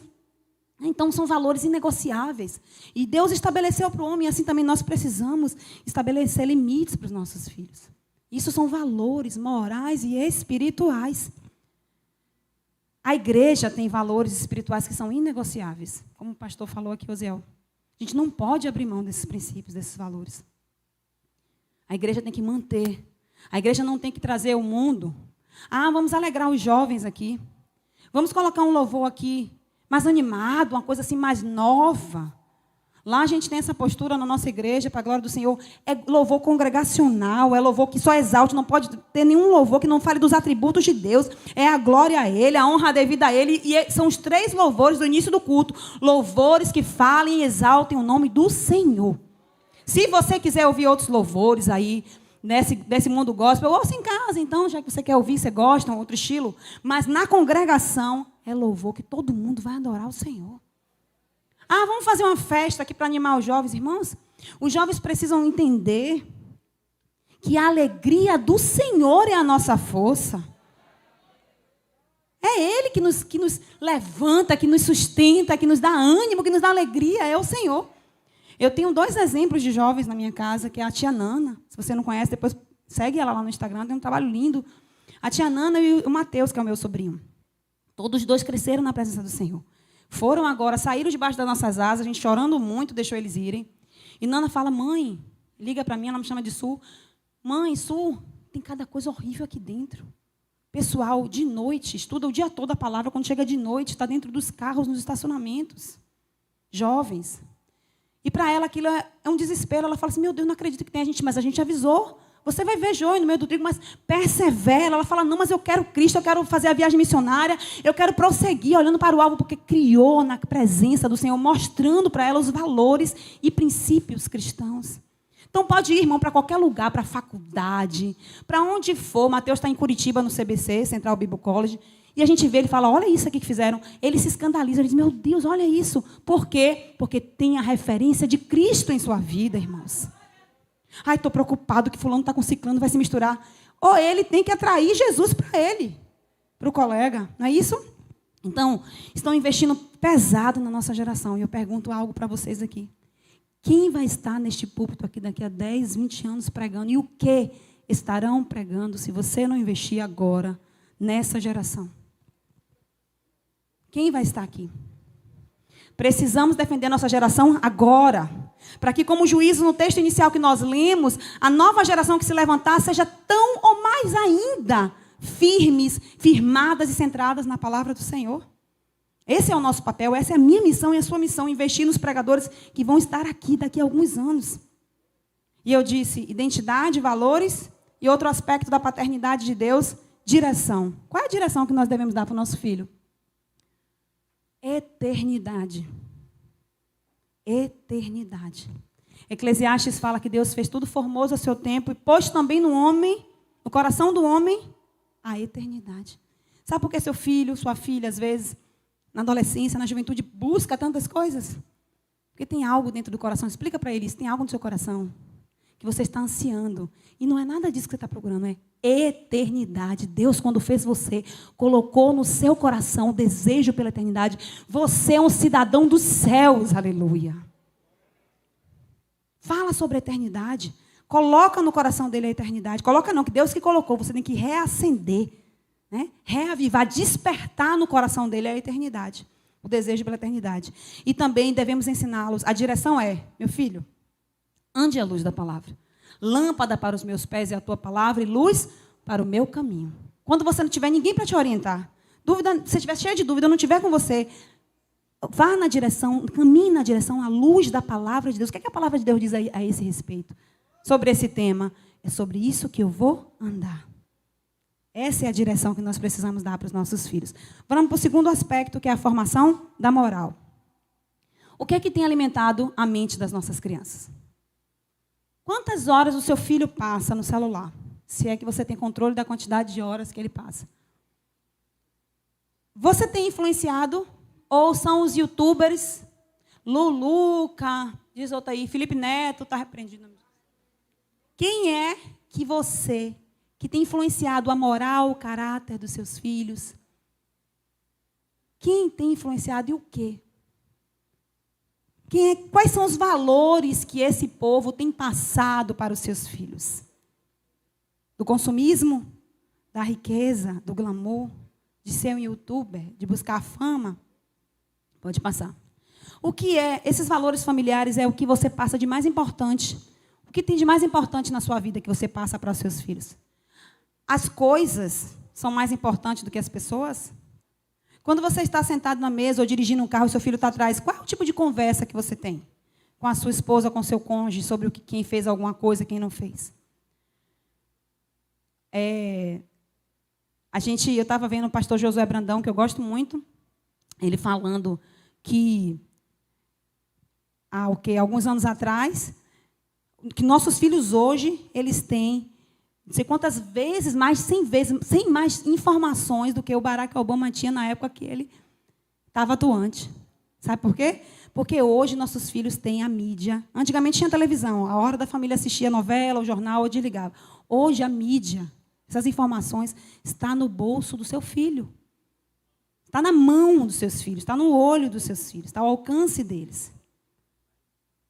Então, são valores inegociáveis. E Deus estabeleceu para o homem, e assim também nós precisamos estabelecer limites para os nossos filhos. Isso são valores morais e espirituais. A igreja tem valores espirituais que são inegociáveis. Como o pastor falou aqui, Osiel. A gente não pode abrir mão desses princípios, desses valores. A igreja tem que manter. A igreja não tem que trazer o mundo. Vamos alegrar os jovens aqui. Vamos colocar um louvor aqui mais animado, uma coisa assim mais nova. Lá a gente tem essa postura na nossa igreja, para a glória do Senhor. É louvor congregacional, é louvor que só exalte, não pode ter nenhum louvor que não fale dos atributos de Deus. É a glória a Ele, a honra devida a Ele. E são os 3 louvores do início do culto. Louvores que falem e exaltem o nome do Senhor. Se você quiser ouvir outros louvores aí, nesse mundo gospel, ouça em casa, então, já que você quer ouvir, você gosta, outro estilo. Mas na congregação, é louvor que todo mundo vai adorar o Senhor. Vamos fazer uma festa aqui para animar os jovens, irmãos? Os jovens precisam entender que a alegria do Senhor é a nossa força. É Ele que nos levanta, que nos sustenta, que nos dá ânimo, que nos dá alegria, é o Senhor. Eu tenho 2 exemplos de jovens na minha casa, que é a tia Nana. Se você não conhece, depois segue ela lá no Instagram, tem um trabalho lindo. A tia Nana e o Mateus, que é o meu sobrinho. Todos os 2 cresceram na presença do Senhor. Foram agora, saíram debaixo das nossas asas, a gente chorando muito, deixou eles irem. E Nana fala, mãe, liga para mim, ela me chama de Su. Mãe, Su, tem cada coisa horrível aqui dentro. Pessoal, de noite, estuda o dia todo a palavra, quando chega de noite, está dentro dos carros, nos estacionamentos. Jovens. E para ela aquilo é um desespero. Ela fala assim, meu Deus, não acredito que tem a gente, mas a gente avisou. Você vai ver joio no meio do trigo, mas persevera. Ela fala, não, mas eu quero Cristo, eu quero fazer a viagem missionária, eu quero prosseguir olhando para o alvo, porque criou na presença do Senhor, mostrando para ela os valores e princípios cristãos. Então pode ir, irmão, para qualquer lugar, para a faculdade, para onde for. Mateus está em Curitiba, no CBC, Central Bible College, e a gente vê, ele fala, olha isso aqui que fizeram. Ele se escandaliza, ele diz, meu Deus, olha isso. Por quê? Porque tem a referência de Cristo em sua vida, irmãos. Ai, estou preocupado que fulano está com ciclano, vai se misturar. Ou ele tem que atrair Jesus para ele, para o colega, não é isso? Então, estão investindo pesado na nossa geração. E eu pergunto algo para vocês aqui. Quem vai estar neste púlpito aqui daqui a 10, 20 anos pregando? E o que estarão pregando se você não investir agora nessa geração? Quem vai estar aqui? Precisamos defender nossa geração agora. Para que, como juízo no texto inicial que nós lemos, a nova geração que se levantar seja tão ou mais ainda firmes, firmadas e centradas na palavra do Senhor. Esse é o nosso papel, essa é a minha missão e a sua missão, investir nos pregadores que vão estar aqui daqui a alguns anos. E eu disse, identidade, valores e outro aspecto da paternidade de Deus, direção. Qual é a direção que nós devemos dar para o nosso filho? Eternidade. Eternidade. Eclesiastes fala que Deus fez tudo formoso a seu tempo e pôs também no homem, no coração do homem, a eternidade. Sabe por que seu filho, sua filha, às vezes, na adolescência, na juventude, busca tantas coisas? Porque tem algo dentro do coração. Explica para eles, tem algo no seu coração que você está ansiando. E não é nada disso que você está procurando, é eternidade. Deus, quando fez você, colocou no seu coração o desejo pela eternidade. Você é um cidadão dos céus, aleluia. Fala sobre a eternidade. Coloca no coração dele a eternidade. Coloca não, que Deus que colocou, você tem que reacender, né? Reavivar, despertar no coração dele a eternidade. O desejo pela eternidade. E também devemos ensiná-los. A direção é, meu filho, ande à luz da palavra. Lâmpada para os meus pés é a tua palavra e luz para o meu caminho. Quando você não tiver ninguém para te orientar, dúvida, se estiver cheio de dúvida, não estiver com você, vá na direção, caminhe na direção à luz da palavra de Deus. O que é que a palavra de Deus diz a esse respeito? Sobre esse tema. É sobre isso que eu vou andar. Essa é a direção que nós precisamos dar para os nossos filhos. Vamos para o segundo aspecto, que é a formação da moral. O que é que tem alimentado a mente das nossas crianças? Quantas horas o seu filho passa no celular? Se é que você tem controle da quantidade de horas que ele passa. Você tem influenciado? Ou são os youtubers? Luluca, diz outra aí, Felipe Neto, está repreendido. Quem é que você, que tem influenciado a moral, o caráter dos seus filhos? Quem tem influenciado e o quê? Quais são os valores que esse povo tem passado para os seus filhos? Do consumismo? Da riqueza? Do glamour? De ser um youtuber? De buscar a fama? Pode passar. O que é? Esses valores familiares é o que você passa de mais importante. O que tem de mais importante na sua vida que você passa para os seus filhos? As coisas são mais importantes do que as pessoas? Quando você está sentado na mesa ou dirigindo um carro e seu filho está atrás, qual é o tipo de conversa que você tem com a sua esposa, com o seu cônjuge, sobre quem fez alguma coisa, quem não fez? Eu estava vendo o pastor Josué Brandão, que eu gosto muito, ele falando que, alguns anos atrás, que nossos filhos hoje, eles têm não sei quantas vezes, mais 100 vezes, 100 mais informações do que o Barack Obama tinha na época que ele estava atuante. Sabe por quê? Porque hoje nossos filhos têm a mídia. Antigamente tinha televisão, a hora da família assistia a novela, o jornal, ou desligava. Hoje a mídia, essas informações, está no bolso do seu filho. Está na mão dos seus filhos, está no olho dos seus filhos, está ao alcance deles.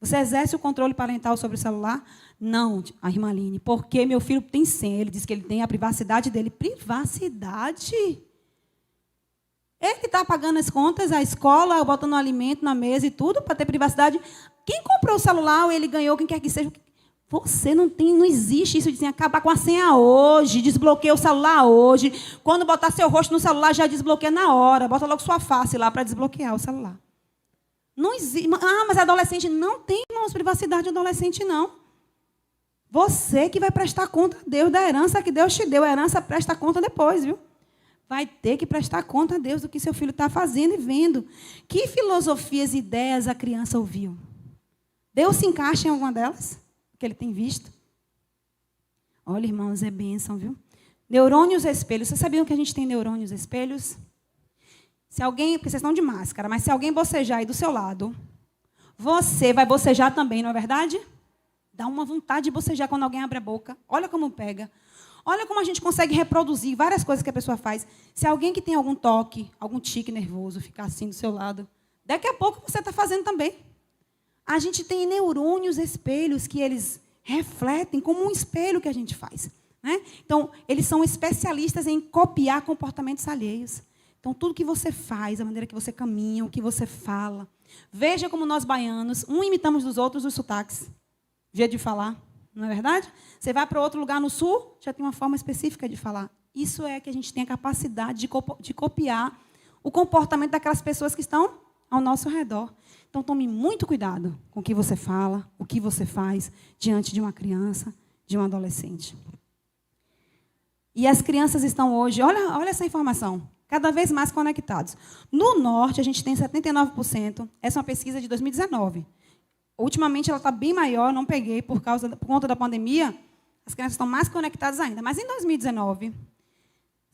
Você exerce o controle parental sobre o celular? Não, a irmã Aline, porque meu filho tem senha. Ele diz que ele tem a privacidade dele. Privacidade? Ele que está pagando as contas, a escola, botando alimento na mesa e tudo, para ter privacidade. Quem comprou o celular, ou ele ganhou, quem quer que seja, Você não existe isso de dizer, acabar com a senha hoje, desbloqueia o celular hoje. Quando botar seu rosto no celular, já desbloqueia na hora. Bota logo sua face lá para desbloquear o celular. Não existe. Ah, mas adolescente não tem, irmãos, privacidade de adolescente, não. Você que vai prestar conta a Deus da herança que Deus te deu. A herança presta conta depois, viu? Vai ter que prestar conta a Deus do que seu filho está fazendo e vendo. Que filosofias e ideias a criança ouviu? Deus se encaixa em alguma delas? Que ele tem visto? Olha, irmãos, é bênção, viu? Neurônios espelhos. Vocês sabiam que a gente tem neurônios espelhos? Se alguém, porque vocês estão de máscara, mas se alguém bocejar aí do seu lado, você vai bocejar também, não é verdade? Dá uma vontade de bocejar quando alguém abre a boca. Olha como pega. Olha como a gente consegue reproduzir várias coisas que a pessoa faz. Se alguém que tem algum toque, algum tique nervoso, ficar assim do seu lado, daqui a pouco você está fazendo também. A gente tem neurônios espelhos que eles refletem como um espelho que a gente faz. Né? Então, eles são especialistas em copiar comportamentos alheios. Então, tudo que você faz, a maneira que você caminha, o que você fala. Veja como nós baianos, imitamos dos outros os sotaques. Jeito de falar, não é verdade? Você vai para outro lugar no sul, já tem uma forma específica de falar. Isso é que a gente tem a capacidade de copiar o comportamento daquelas pessoas que estão ao nosso redor. Então, tome muito cuidado com o que você fala, o que você faz diante de uma criança, de um adolescente. E as crianças estão hoje, olha essa informação, cada vez mais conectados. No norte, a gente tem 79%, essa é uma pesquisa de 2019. Ultimamente, ela está bem maior, não peguei por conta da pandemia, as crianças estão mais conectadas ainda. Mas em 2019,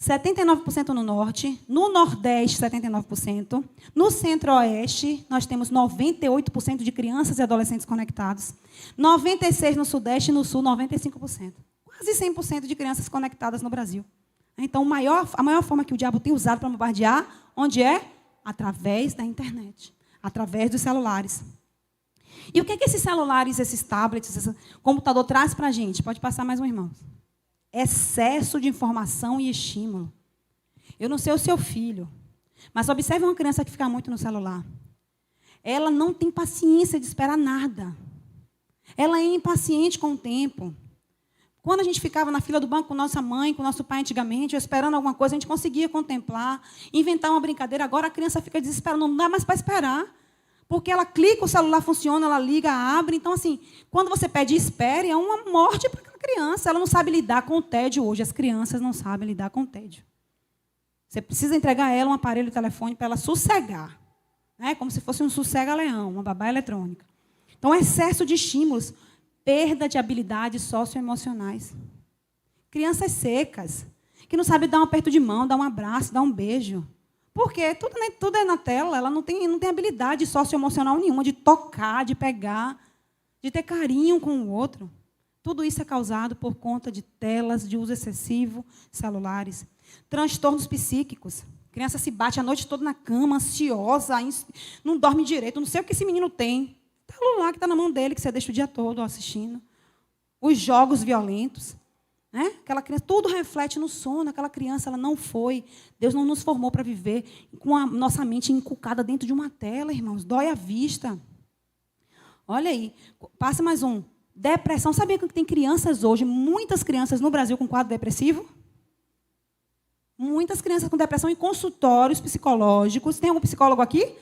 79% no norte, no nordeste, 79%, no centro-oeste, nós temos 98% de crianças e adolescentes conectados, 96% no sudeste e no sul, 95%. Quase 100% de crianças conectadas no Brasil. Então, a maior forma que o diabo tem usado para bombardear, onde é? Através da internet, através dos celulares. E o que é que esses celulares, esses tablets, esse computador traz para a gente? Pode passar mais um, irmão. Excesso de informação e estímulo. Eu não sei o seu filho, mas observe uma criança que fica muito no celular. Ela não tem paciência de esperar nada. Ela é impaciente com o tempo. Quando a gente ficava na fila do banco com nossa mãe, com nosso pai antigamente, esperando alguma coisa, a gente conseguia contemplar, inventar uma brincadeira. Agora a criança fica desesperada, não dá mais para esperar. Porque ela clica, o celular funciona, ela liga, abre. Então, assim, quando você pede espere, é uma morte para aquela criança. Ela não sabe lidar com o tédio hoje. As crianças não sabem lidar com o tédio. Você precisa entregar a ela um aparelho de telefone para ela sossegar. Né? Como se fosse um sossega-leão, uma babá eletrônica. Então, excesso de estímulos, perda de habilidades socioemocionais. Crianças secas, que não sabem dar um aperto de mão, dar um abraço, dar um beijo. Porque tudo é na tela, ela não tem habilidade socioemocional nenhuma de tocar, de pegar, de ter carinho com o outro. Tudo isso é causado por conta de telas, de uso excessivo, celulares. Transtornos psíquicos. A criança se bate a noite toda na cama, ansiosa, não dorme direito, não sei o que esse menino tem. O celular que está na mão dele, que você deixa o dia todo assistindo. Os jogos violentos. Né? Aquela criança, tudo reflete no sono. Aquela criança, ela não foi. Deus não nos formou para viver com a nossa mente inculcada dentro de uma tela, irmãos. Dói a vista. Olha aí. Passa mais um. Depressão. Sabia que tem crianças hoje, muitas crianças no Brasil com quadro depressivo? Muitas crianças com depressão em consultórios psicológicos. Tem algum psicólogo aqui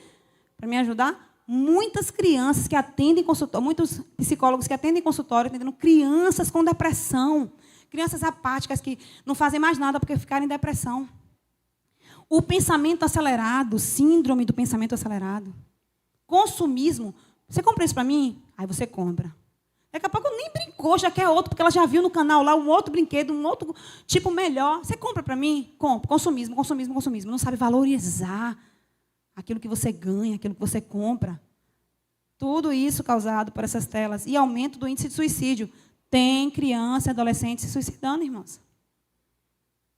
para me ajudar? Muitas crianças que atendem consultório, muitos psicólogos que atendem consultório, atendendo crianças com depressão. Crianças apáticas que não fazem mais nada porque ficaram em depressão. O pensamento acelerado, síndrome do pensamento acelerado. Consumismo. Você compra isso para mim? Aí você compra. Daqui a pouco nem brincou, já quer outro, porque ela já viu no canal lá um outro brinquedo, um outro tipo melhor. Você compra para mim? Compra. Consumismo, consumismo, consumismo. Não sabe valorizar aquilo que você ganha, aquilo que você compra. Tudo isso causado por essas telas. E aumento do índice de suicídio. Tem criança e adolescente se suicidando, irmãos.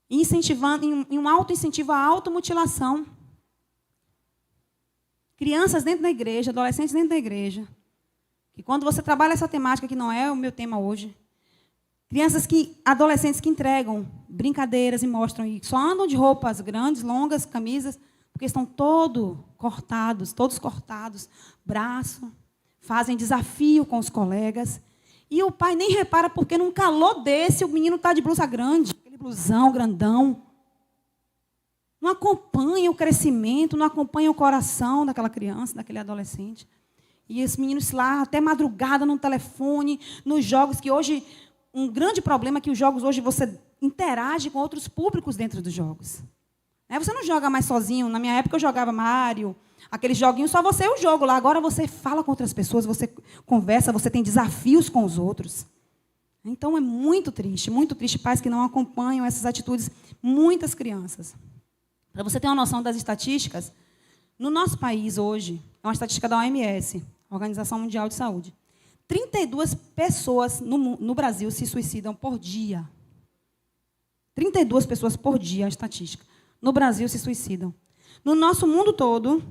Incentivando, em um auto-incentivo à automutilação. Crianças dentro da igreja, adolescentes dentro da igreja. E quando você trabalha essa temática, que não é o meu tema hoje, adolescentes que entregam brincadeiras e mostram, e só andam de roupas grandes, longas, camisas, porque estão todos cortados, braço, fazem desafio com os colegas. E o pai nem repara porque num calor desse o menino está de blusa grande, aquele blusão grandão. Não acompanha o crescimento, não acompanha o coração daquela criança, daquele adolescente. E esses meninos lá, até madrugada, no telefone, nos jogos, que hoje, um grande problema é que os jogos hoje você interage com outros públicos dentro dos jogos. Você não joga mais sozinho. Na minha época eu jogava Mario, aqueles joguinhos, só você e o jogo lá. Agora você fala com outras pessoas, você conversa, você tem desafios com os outros. Então é muito triste pais que não acompanham essas atitudes, muitas crianças. Para você ter uma noção das estatísticas, no nosso país hoje, é uma estatística da OMS, Organização Mundial de Saúde, 32 pessoas no Brasil se suicidam por dia. 32 pessoas por dia, a estatística. No Brasil se suicidam. No nosso mundo todo,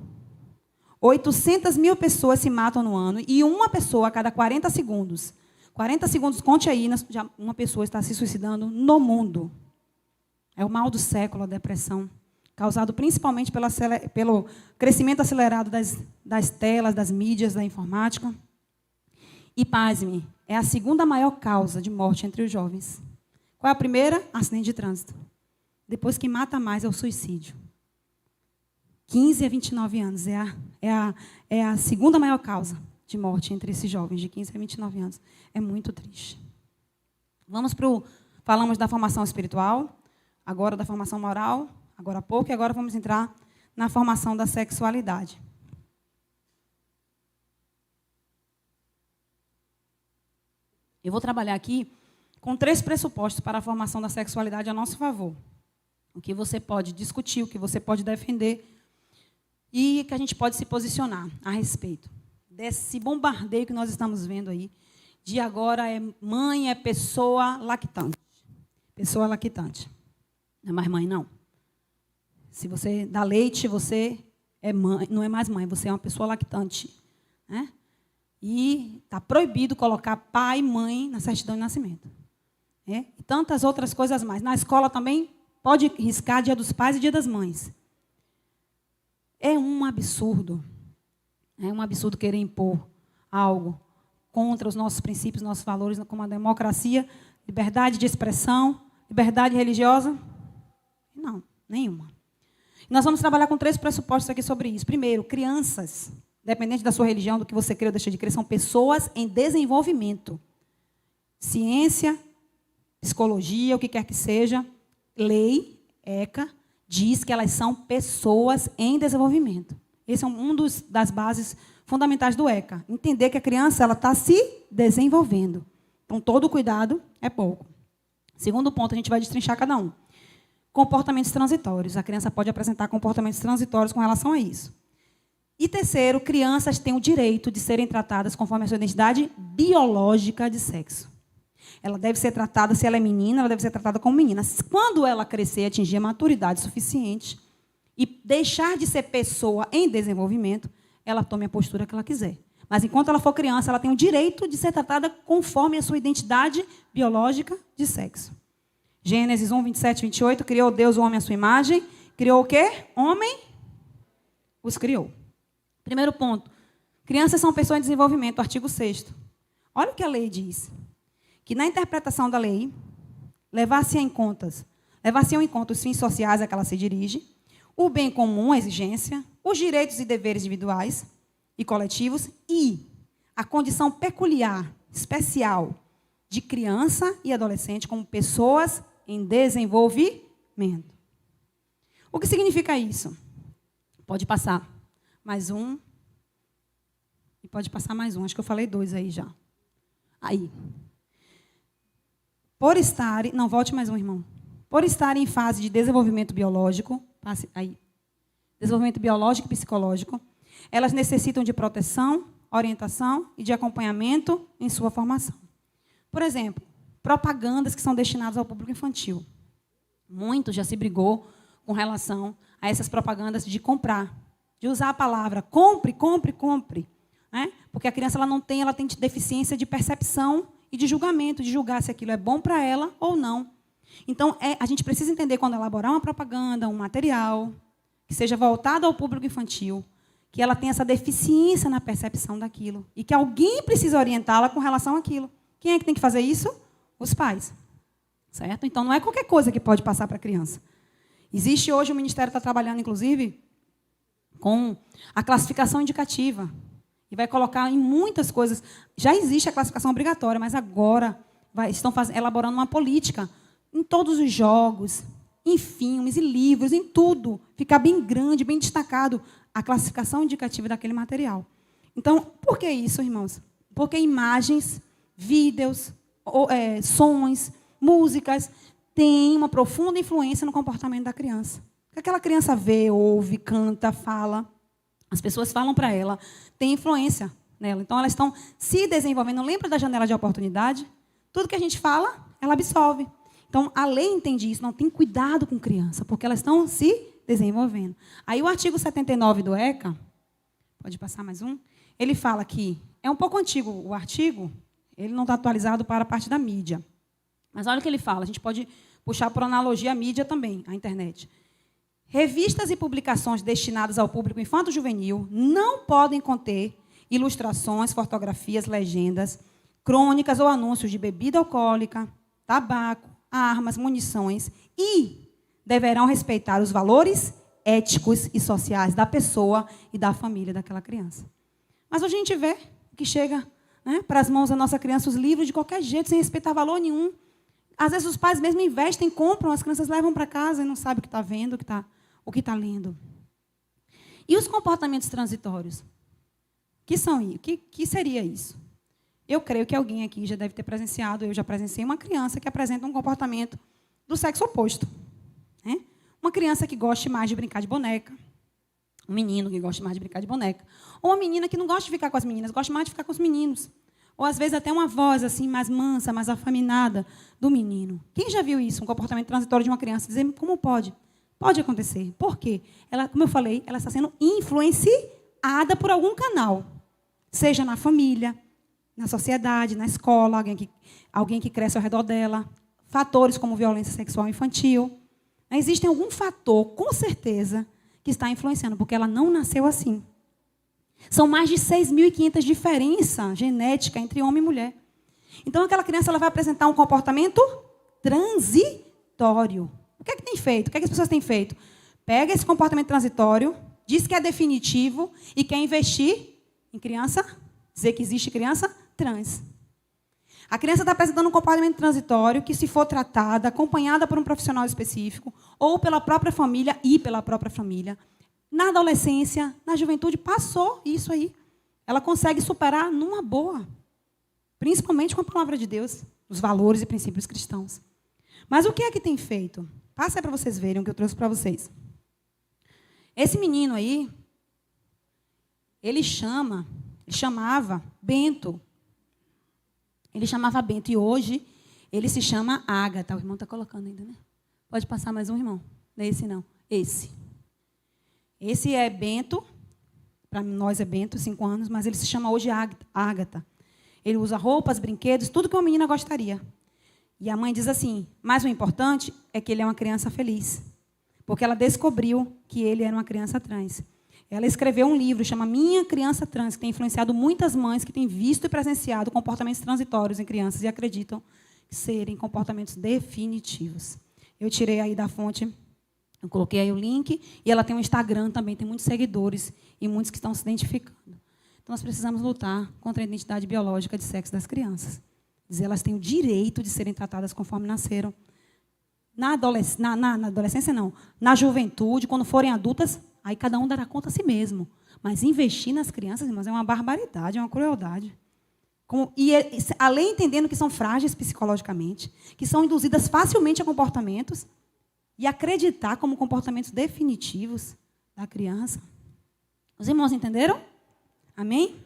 800 mil pessoas se matam no ano e uma pessoa a cada 40 segundos. 40 segundos, conte aí, já uma pessoa está se suicidando no mundo. É o mal do século, a depressão, causado principalmente pelo crescimento acelerado das telas, das mídias, da informática. E, pasme, é a segunda maior causa de morte entre os jovens. Qual é a primeira? Acidente de trânsito. Depois, que mata mais é o suicídio. 15 a 29 anos é a segunda maior causa de morte entre esses jovens, de 15 a 29 anos. É muito triste. Falamos da formação espiritual, agora da formação moral, agora há pouco, e agora vamos entrar na formação da sexualidade. Eu vou trabalhar aqui com 3 pressupostos para a formação da sexualidade a nosso favor. O que você pode discutir, o que você pode defender e que a gente pode se posicionar a respeito desse bombardeio que nós estamos vendo aí, de agora é mãe, é pessoa lactante. Pessoa lactante. Não é mais mãe, não. Se você dá leite, você é mãe, não é mais mãe, você é uma pessoa lactante. Né? E está proibido colocar pai e mãe na certidão de nascimento. E tantas outras coisas mais. Na escola também pode riscar Dia dos Pais e Dia das Mães. É um absurdo. É um absurdo querer impor algo contra os nossos princípios, nossos valores, como a democracia, liberdade de expressão, liberdade religiosa. Não, nenhuma. Nós vamos trabalhar com 3 pressupostos aqui sobre isso. Primeiro, crianças, independente da sua religião, do que você crê ou deixa de crer, são pessoas em desenvolvimento. Ciência, psicologia, o que quer que seja, lei, ECA, diz que elas são pessoas em desenvolvimento. Esse é das bases fundamentais do ECA. Entender que a criança está se desenvolvendo. Então, todo cuidado é pouco. Segundo ponto, a gente vai destrinchar cada um. Comportamentos transitórios. A criança pode apresentar comportamentos transitórios com relação a isso. E terceiro, crianças têm o direito de serem tratadas conforme a sua identidade biológica de sexo. Ela deve ser tratada, se ela é menina, ela deve ser tratada como menina. Quando ela crescer e atingir a maturidade suficiente e deixar de ser pessoa em desenvolvimento, ela tome a postura que ela quiser. Mas, enquanto ela for criança, ela tem o direito de ser tratada conforme a sua identidade biológica de sexo. Gênesis 1, 27 e 28, criou Deus o homem à sua imagem. Criou o quê? Homem os criou. Primeiro ponto. Crianças são pessoas em desenvolvimento, artigo 6º. Olha o que a lei diz. Que na interpretação da lei, levar-se em conta os fins sociais a que ela se dirige, o bem comum, a exigência, os direitos e deveres individuais e coletivos e a condição peculiar, especial, de criança e adolescente como pessoas em desenvolvimento. O que significa isso? Pode passar mais um. E pode passar mais um. Acho que eu falei 2 aí já. Aí. Por estar... Não, volte mais um, irmão. Por estar em fase de desenvolvimento biológico, passe aí. Desenvolvimento biológico e psicológico, elas necessitam de proteção, orientação e de acompanhamento em sua formação. Por exemplo, propagandas que são destinadas ao público infantil. Muito já se brigou com relação a essas propagandas de comprar, de usar a palavra compre, compre, compre. Né? Porque a criança ela tem deficiência de percepção e de julgamento, de julgar se aquilo é bom para ela ou não. Então, a gente precisa entender, quando elaborar uma propaganda, um material, que seja voltado ao público infantil, que ela tem essa deficiência na percepção daquilo, e que alguém precisa orientá-la com relação àquilo, Quem é que tem que fazer isso? Os pais. Certo? Então, não é qualquer coisa que pode passar para a criança. Existe hoje, o Ministério está trabalhando, inclusive, com a classificação indicativa. E vai colocar em muitas coisas. Já existe a classificação obrigatória, mas agora estão elaborando uma política em todos os jogos, em filmes, em livros, em tudo. Ficar bem grande, bem destacado a classificação indicativa daquele material. Então, por que isso, irmãos? Porque imagens, vídeos, sons, músicas têm uma profunda influência no comportamento da criança. O que aquela criança vê, ouve, canta, fala, as pessoas falam para ela, tem influência nela. Então, elas estão se desenvolvendo. Lembra da janela de oportunidade? Tudo que a gente fala, ela absorve. Então, a lei entende isso, não tem cuidado com criança, porque elas estão se desenvolvendo. Aí, o artigo 79 do ECA, pode passar mais um, ele fala que, é um pouco antigo o artigo, ele não está atualizado para a parte da mídia. Mas olha o que ele fala, a gente pode puxar por analogia a mídia também, a internet. Revistas e publicações destinadas ao público infanto-juvenil não podem conter ilustrações, fotografias, legendas, crônicas ou anúncios de bebida alcoólica, tabaco, armas, munições e deverão respeitar os valores éticos e sociais da pessoa e da família daquela criança. Mas hoje a gente vê que chega, né, para as mãos da nossa criança os livros de qualquer jeito, sem respeitar valor nenhum. Às vezes os pais mesmo investem, compram, as crianças levam para casa e não sabem o que está vendo, o que está lendo. E os comportamentos transitórios? Que seria isso? Eu creio que alguém aqui já deve ter presenciado, eu já presenciei uma criança que apresenta um comportamento do sexo oposto. Né? Uma criança que goste mais de brincar de boneca, um menino que goste mais de brincar de boneca, ou uma menina que não gosta de ficar com as meninas, gosta mais de ficar com os meninos. Ou, às vezes, até uma voz assim mais mansa, mais afeminada do menino. Quem já viu isso, um comportamento transitório de uma criança? Dizer, como pode? Pode acontecer. Por quê? Ela, como eu falei, ela está sendo influenciada por algum canal. Seja na família, na sociedade, na escola, alguém que cresce ao redor dela. Fatores como violência sexual infantil. Existe algum fator, com certeza, que está influenciando, porque ela não nasceu assim. São mais de 6.500 diferenças genéticas entre homem e mulher. Então, aquela criança ela vai apresentar um comportamento transitório. O que é que tem feito? O que é que as pessoas têm feito? Pega esse comportamento transitório, diz que é definitivo e quer investir em criança, dizer que existe criança trans. A criança está apresentando um comportamento transitório que, se for tratada, acompanhada por um profissional específico, ou pela própria família na adolescência, na juventude, passou isso aí. Ela consegue superar numa boa. Principalmente com a palavra de Deus, os valores e princípios cristãos. Mas o que é que tem feito? Passa aí para vocês verem o que eu trouxe para vocês. Esse menino aí, ele chamava Bento. Ele chamava Bento e hoje ele se chama Ágata. O irmão está colocando ainda, né? Pode passar mais um, irmão? Não é esse, não. Esse. Esse é Bento, para nós é Bento, 5 anos, mas ele se chama hoje Ágata. Ele usa roupas, brinquedos, tudo que uma menina gostaria. E a mãe diz assim, mas o importante é que ele é uma criança feliz, porque ela descobriu que ele era uma criança trans. Ela escreveu um livro, chama Minha Criança Trans, que tem influenciado muitas mães que têm visto e presenciado comportamentos transitórios em crianças e acreditam serem comportamentos definitivos. Eu tirei aí da fonte, eu coloquei aí o link, e ela tem um Instagram também, tem muitos seguidores e muitos que estão se identificando. Então, nós precisamos lutar contra a identidade biológica de sexo das crianças. Dizer, elas têm o direito de serem tratadas conforme nasceram. Na adolescência, não. Na juventude, quando forem adultas, aí cada um dará conta a si mesmo. Mas investir nas crianças, irmãos, é uma barbaridade, é uma crueldade. Além entendendo que são frágeis psicologicamente, que são induzidas facilmente a comportamentos, e acreditar como comportamentos definitivos da criança. Os irmãos entenderam? Amém?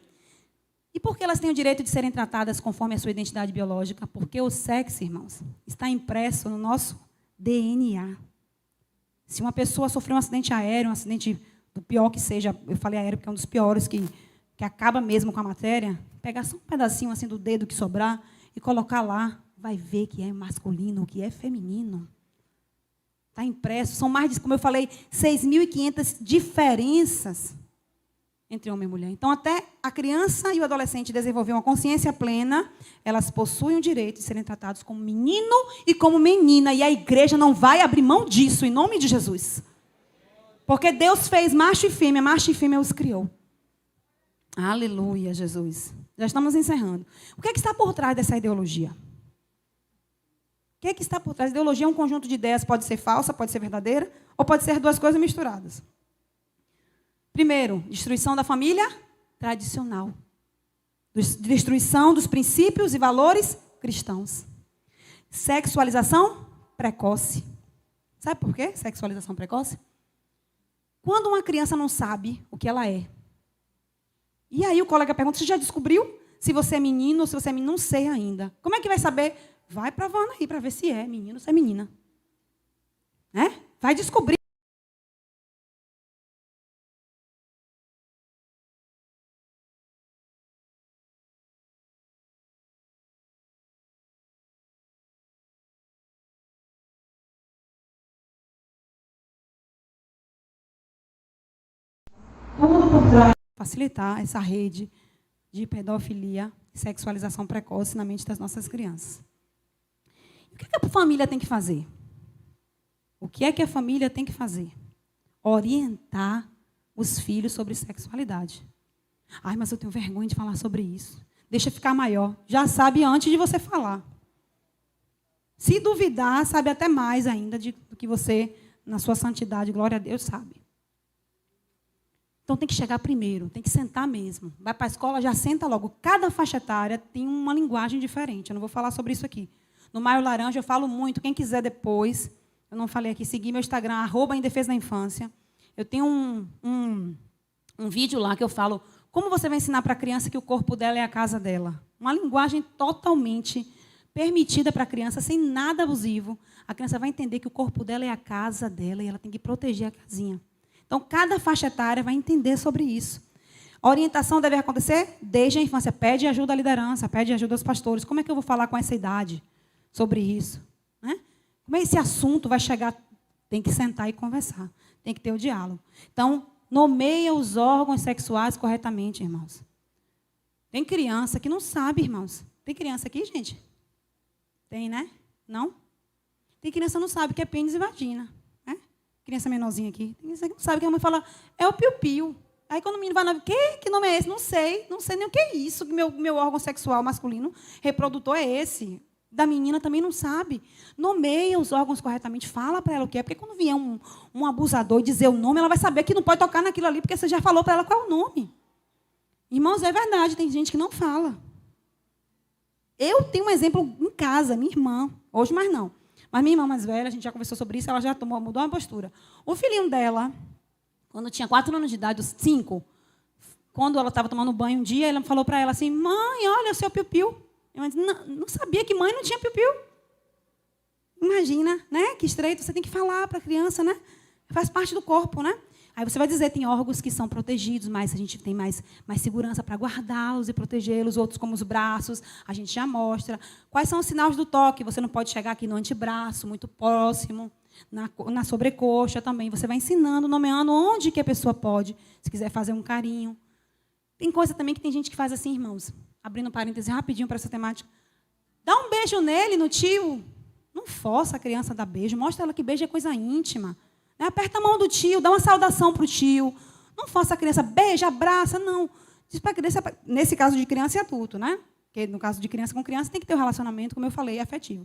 E por que elas têm o direito de serem tratadas conforme a sua identidade biológica? Porque o sexo, irmãos, está impresso no nosso DNA. Se uma pessoa sofreu um acidente aéreo, um acidente do pior que seja, eu falei aéreo porque é um dos piores, que acaba mesmo com a matéria, pegar só um pedacinho assim do dedo que sobrar e colocar lá, vai ver que é masculino, que é feminino. Está impresso. São mais, como eu falei, 6.500 diferenças entre homem e mulher. Então, até a criança e o adolescente desenvolver uma consciência plena, elas possuem o direito de serem tratados como menino e como menina. E a igreja não vai abrir mão disso, em nome de Jesus. Porque Deus fez macho e fêmea os criou. Aleluia, Jesus. Já estamos encerrando. O que é que está por trás dessa ideologia? O que é que está por trás? A ideologia é um conjunto de ideias, pode ser falsa, pode ser verdadeira, ou pode ser duas coisas misturadas. Primeiro, destruição da família tradicional. Destruição dos princípios e valores cristãos. Sexualização precoce. Sabe por quê? Sexualização precoce? Quando uma criança não sabe o que ela é. E aí o colega pergunta, você já descobriu se você é menino ou se você é menina? Não sei ainda. Como é que vai saber? Vai para a Havana aí para ver se é menino ou se é menina. Né? Vai descobrir. Tudo por trás. Facilitar essa rede de pedofilia e sexualização precoce na mente das nossas crianças. O que a família tem que fazer? O que é que a família tem que fazer? Orientar os filhos sobre sexualidade. Ai, mas eu tenho vergonha de falar sobre isso. Deixa ficar maior. Já sabe antes de você falar. Se duvidar, sabe até mais ainda do que você, na sua santidade, glória a Deus, sabe. Então, tem que chegar primeiro, tem que sentar mesmo. Vai para a escola, já senta logo. Cada faixa etária tem uma linguagem diferente. Eu não vou falar sobre isso aqui. No Maio Laranja, eu falo muito. Quem quiser depois, eu não falei aqui, seguir meu Instagram, @emdefesa-da-infância. Eu tenho um vídeo lá que eu falo como você vai ensinar para a criança que o corpo dela é a casa dela. Uma linguagem totalmente permitida para a criança, sem nada abusivo. A criança vai entender que o corpo dela é a casa dela e ela tem que proteger a casinha. Então, cada faixa etária vai entender sobre isso. A orientação deve acontecer desde a infância. Pede ajuda à liderança, pede ajuda aos pastores. Como é que eu vou falar com essa idade sobre isso? Né? Como é que esse assunto vai chegar? Tem que sentar e conversar. Tem que ter o diálogo. Então, nomeia os órgãos sexuais corretamente, irmãos. Tem criança que não sabe, irmãos. Tem criança aqui, gente? Tem, né? Não? Tem criança que não sabe o que é pênis e vagina. Criança menorzinha aqui, tem criança que não sabe, que a mãe fala, é o piu-piu. Aí quando o menino vai na que nome é esse? Não sei nem o que é isso, meu órgão sexual masculino reprodutor é esse. Da menina também não sabe. Nomeia os órgãos corretamente, fala para ela o que é, porque quando vier um abusador e dizer o nome, ela vai saber que não pode tocar naquilo ali, porque você já falou para ela qual é o nome. Irmãos, é verdade, tem gente que não fala. Eu tenho um exemplo em casa, minha irmã, hoje mais não. Mas minha irmã mais velha, a gente já conversou sobre isso, ela já mudou a postura. O filhinho dela, quando tinha 4 anos de idade, 5, quando ela estava tomando banho um dia, ela falou para ela assim, mãe, olha o seu piu-piu. Eu disse, não sabia que mãe não tinha piu-piu. Imagina, né? Que estreito, você tem que falar para a criança, né? Faz parte do corpo, né? Aí você vai dizer, tem órgãos que são protegidos, mas a gente tem mais segurança para guardá-los e protegê-los, outros como os braços, a gente já mostra. Quais são os sinais do toque? Você não pode chegar aqui no antebraço, muito próximo, na sobrecoxa também. Você vai ensinando, nomeando onde que a pessoa pode, se quiser fazer um carinho. Tem coisa também que tem gente que faz assim, irmãos, abrindo parênteses rapidinho para essa temática. Dá um beijo nele, no tio. Não força a criança a dar beijo, mostra ela que beijo é coisa íntima. Aperta a mão do tio, dá uma saudação para o tio. Não faça a criança, beija, abraça, não. Diz para a criança, nesse caso de criança e adulto, né? Porque no caso de criança com criança tem que ter um relacionamento, como eu falei, afetivo.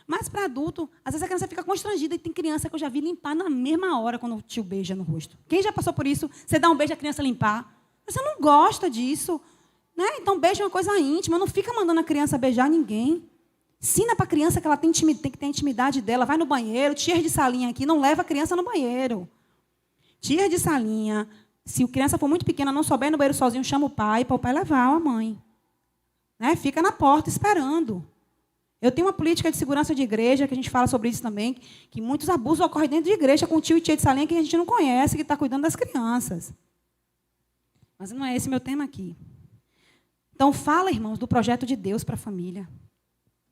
Mas para adulto, às vezes a criança fica constrangida e tem criança que eu já vi limpar na mesma hora quando o tio beija no rosto. Quem já passou por isso? Você dá um beijo à criança limpar. Você não gosta disso. Né? Então, beijo é uma coisa íntima. Não fica mandando a criança beijar ninguém. Ensina para a criança que ela tem que ter a intimidade dela. Vai no banheiro, tia de salinha aqui, não leva a criança no banheiro. Tia de salinha, se a criança for muito pequena, não souber ir no banheiro sozinho, chama o pai para o pai levar a mãe. Né? Fica na porta esperando. Eu tenho uma política de segurança de igreja, que a gente fala sobre isso também, que muitos abusos ocorrem dentro de igreja com tio e tia de salinha que a gente não conhece, que está cuidando das crianças. Mas não é esse meu tema aqui. Então, fala, irmãos, do projeto de Deus para a família.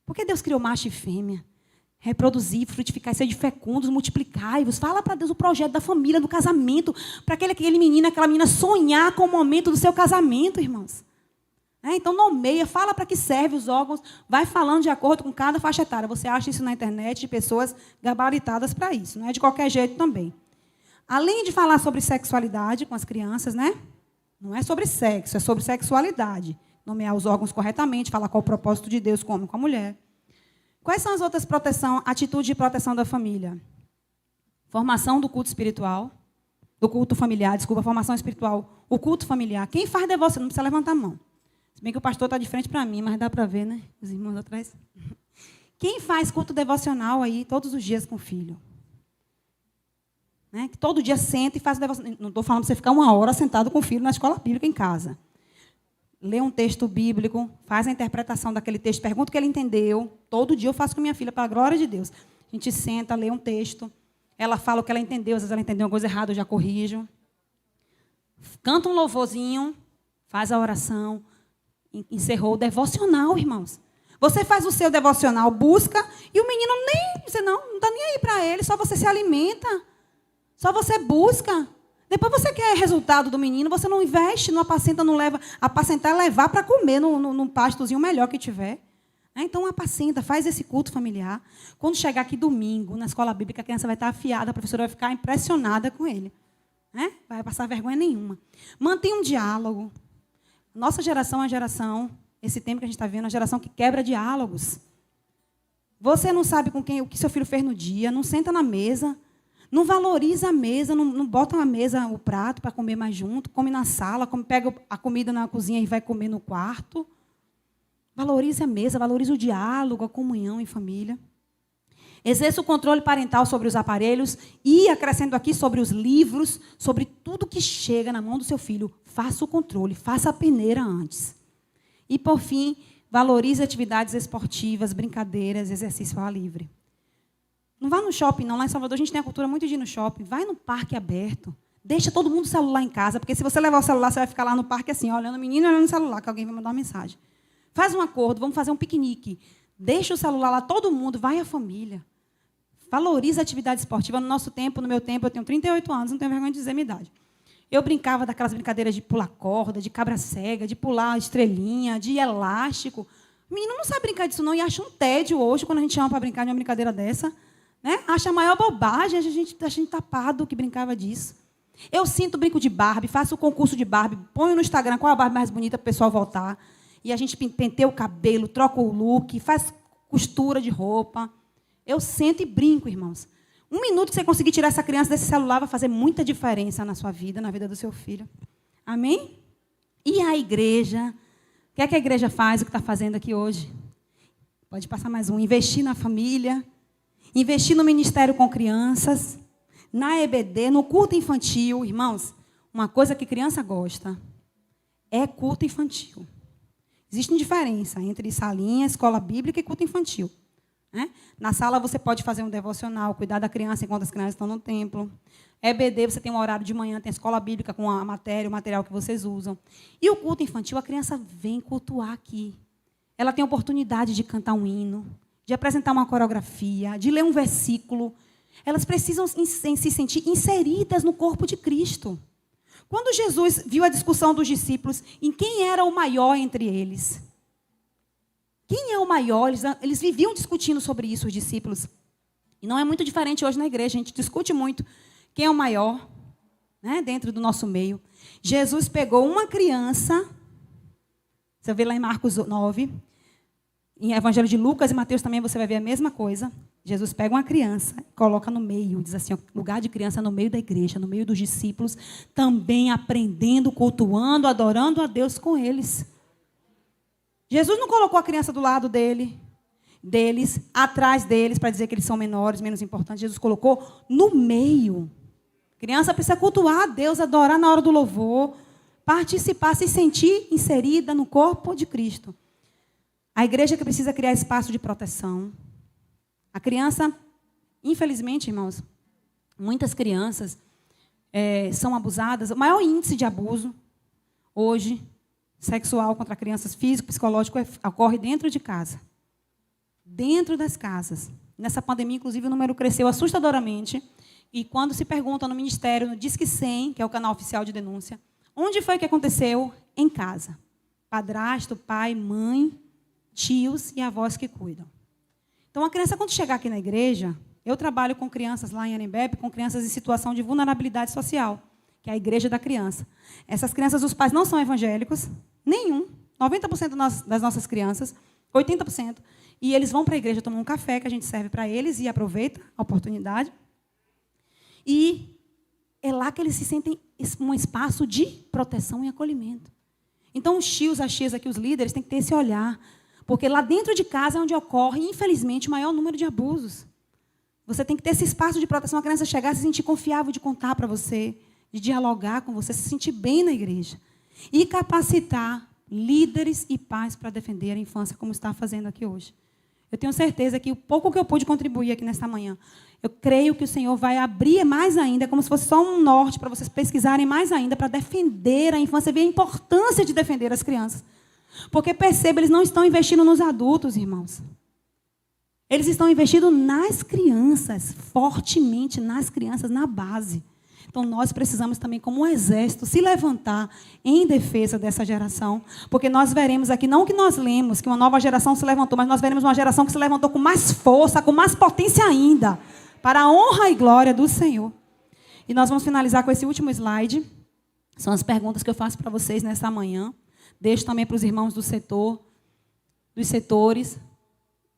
Por que Deus criou macho e fêmea? reproduzir, frutificar, ser de fecundos, multiplicai-vos. Fala para Deus o projeto da família, do casamento, para aquele menino, aquela menina sonhar com o momento do seu casamento, irmãos. Então, nomeia, fala para que serve os órgãos, vai falando de acordo com cada faixa etária. Você acha isso na internet de pessoas gabaritadas para isso, não é de qualquer jeito também. Além de falar sobre sexualidade com as crianças, né? Não é sobre sexo, é sobre sexualidade. Nomear os órgãos corretamente, falar qual o propósito de Deus com o homem e com a mulher. Quais são as outras atitudes de proteção da família? Formação do culto espiritual, do culto familiar, desculpa, formação espiritual, o culto familiar. Quem faz devoção, não precisa levantar a mão. Se bem que o pastor está de frente para mim, mas dá para ver, né? Os irmãos atrás. Quem faz culto devocional aí todos os dias com o filho? Né? Que todo dia senta e faz devocional. Não estou falando para você ficar 1 hora sentado com o filho na escola bíblica em casa. Lê um texto bíblico, faz a interpretação daquele texto, pergunta o que ele entendeu. Todo dia eu faço com minha filha, para a glória de Deus. A gente senta, lê um texto, ela fala o que ela entendeu, às vezes ela entendeu uma coisa errada, eu já corrijo. Canta um louvorzinho, faz a oração. Encerrou o devocional, irmãos. Você faz o seu devocional, busca, e o menino você não está nem aí para ele, só você se alimenta, só você busca. Depois você quer resultado do menino, você não investe, não apacenta, não leva. Apacentar é levar para comer num pastozinho melhor que tiver. Então, apacenta, faz esse culto familiar. Quando chegar aqui domingo, na escola bíblica, a criança vai estar afiada, a professora vai ficar impressionada com ele. Vai passar vergonha nenhuma. Mantenha um diálogo. Nossa geração é uma geração, esse tempo que a gente está vendo, uma geração que quebra diálogos. Você não sabe com quem, o que seu filho fez no dia, não senta na mesa, não valoriza a mesa, não bota na mesa o prato para comer mais junto, come na sala, pega a comida na cozinha e vai comer no quarto. Valorize a mesa, valorize o diálogo, a comunhão em família. Exerça o controle parental sobre os aparelhos e, acrescento aqui, sobre os livros, sobre tudo que chega na mão do seu filho. Faça o controle, faça a peneira antes. E, por fim, valorize atividades esportivas, brincadeiras, exercício ao ar livre. Não vá no shopping, não. Lá em Salvador a gente tem a cultura muito de ir no shopping. Vai no parque aberto. Deixa todo mundo o celular em casa, porque se você levar o celular, você vai ficar lá no parque assim, olhando o menino e olhando o celular, que alguém vai mandar uma mensagem. Faz um acordo, vamos fazer um piquenique. Deixa o celular lá, todo mundo, vai a família. Valoriza a atividade esportiva. No nosso tempo, no meu tempo, eu tenho 38 anos, não tenho vergonha de dizer a minha idade. Eu brincava daquelas brincadeiras de pular corda, de cabra cega, de pular estrelinha, de elástico. O menino não sabe brincar disso, não, e acha um tédio hoje, quando a gente chama para brincar de uma brincadeira dessa. Né? Acha a maior bobagem, a gente tapado que brincava disso. Eu sinto brinco de Barbie, faço o concurso de Barbie, ponho no Instagram qual é a Barbie mais bonita para o pessoal votar. E a gente penteia o cabelo, troca o look, faz costura de roupa. Eu sento e brinco, irmãos. 1 minuto que você conseguir tirar essa criança desse celular vai fazer muita diferença na sua vida, na vida do seu filho. Amém? E a igreja? O que é que a igreja faz, o que está fazendo aqui hoje? Pode passar mais um. Investir na família, investir no ministério com crianças, na EBD, no culto infantil. Irmãos, uma coisa que criança gosta é culto infantil. Existe diferença entre salinha, escola bíblica e culto infantil. Na sala você pode fazer um devocional, cuidar da criança enquanto as crianças estão no templo. EBD, você tem um horário de manhã, tem a escola bíblica com a matéria, o material que vocês usam. E o culto infantil, a criança vem cultuar aqui. Ela tem a oportunidade de cantar um hino, de apresentar uma coreografia, de ler um versículo. Elas precisam se sentir inseridas no corpo de Cristo. Quando Jesus viu a discussão dos discípulos em quem era o maior entre eles, quem é o maior? Eles viviam discutindo sobre isso, os discípulos. E não é muito diferente hoje na igreja. A gente discute muito quem é o maior, né, dentro do nosso meio. Jesus pegou uma criança, você vê lá em Marcos 9, em Evangelho de Lucas e Mateus também você vai ver a mesma coisa. Jesus pega uma criança, coloca no meio, diz assim, ó, lugar de criança no meio da igreja, no meio dos discípulos, também aprendendo, cultuando, adorando a Deus com eles. Jesus não colocou a criança do lado deles, atrás deles, para dizer que eles são menores, menos importantes. Jesus colocou no meio. A criança precisa cultuar a Deus, adorar na hora do louvor, participar, se sentir inserida no corpo de Cristo. A igreja que precisa criar espaço de proteção. A criança, infelizmente, irmãos, muitas crianças são abusadas. O maior índice de abuso hoje sexual contra crianças, físico, psicológico, ocorre dentro de casa. Dentro das casas. Nessa pandemia, inclusive, o número cresceu assustadoramente. E quando se pergunta no Ministério, no Disque 100, que é o canal oficial de denúncia, onde foi que aconteceu? Em casa. Padrasto, pai, mãe, tios e avós que cuidam. Então, a criança, quando chegar aqui na igreja, eu trabalho com crianças lá em Anembebe, com crianças em situação de vulnerabilidade social, que é a igreja da criança. Essas crianças, os pais não são evangélicos, nenhum, 90% das nossas crianças, 80%, e eles vão para a igreja tomar um café, que a gente serve para eles, e aproveita a oportunidade. E é lá que eles se sentem um espaço de proteção e acolhimento. Então, os tios, as tias aqui, os líderes, têm que ter esse olhar. Porque lá dentro de casa é onde ocorre, infelizmente, o maior número de abusos. Você tem que ter esse espaço de proteção. A criança chegar, se sentir confiável de contar para você, de dialogar com você, se sentir bem na igreja. E capacitar líderes e pais para defender a infância, como está fazendo aqui hoje. Eu tenho certeza que o pouco que eu pude contribuir aqui nesta manhã, eu creio que o Senhor vai abrir mais ainda, como se fosse só um norte para vocês pesquisarem mais ainda, para defender a infância, ver a importância de defender as crianças. Porque perceba, eles não estão investindo nos adultos, irmãos. Eles estão investindo nas crianças, fortemente nas crianças, na base. Então, nós precisamos também, como um exército, se levantar em defesa dessa geração, porque nós veremos aqui, não que nós lemos, que uma nova geração se levantou, mas nós veremos uma geração que se levantou com mais força, com mais potência ainda, para a honra e glória do Senhor. E nós vamos finalizar com esse último slide. São as perguntas que eu faço para vocês nesta manhã. Deixo também para os irmãos do setor, dos setores.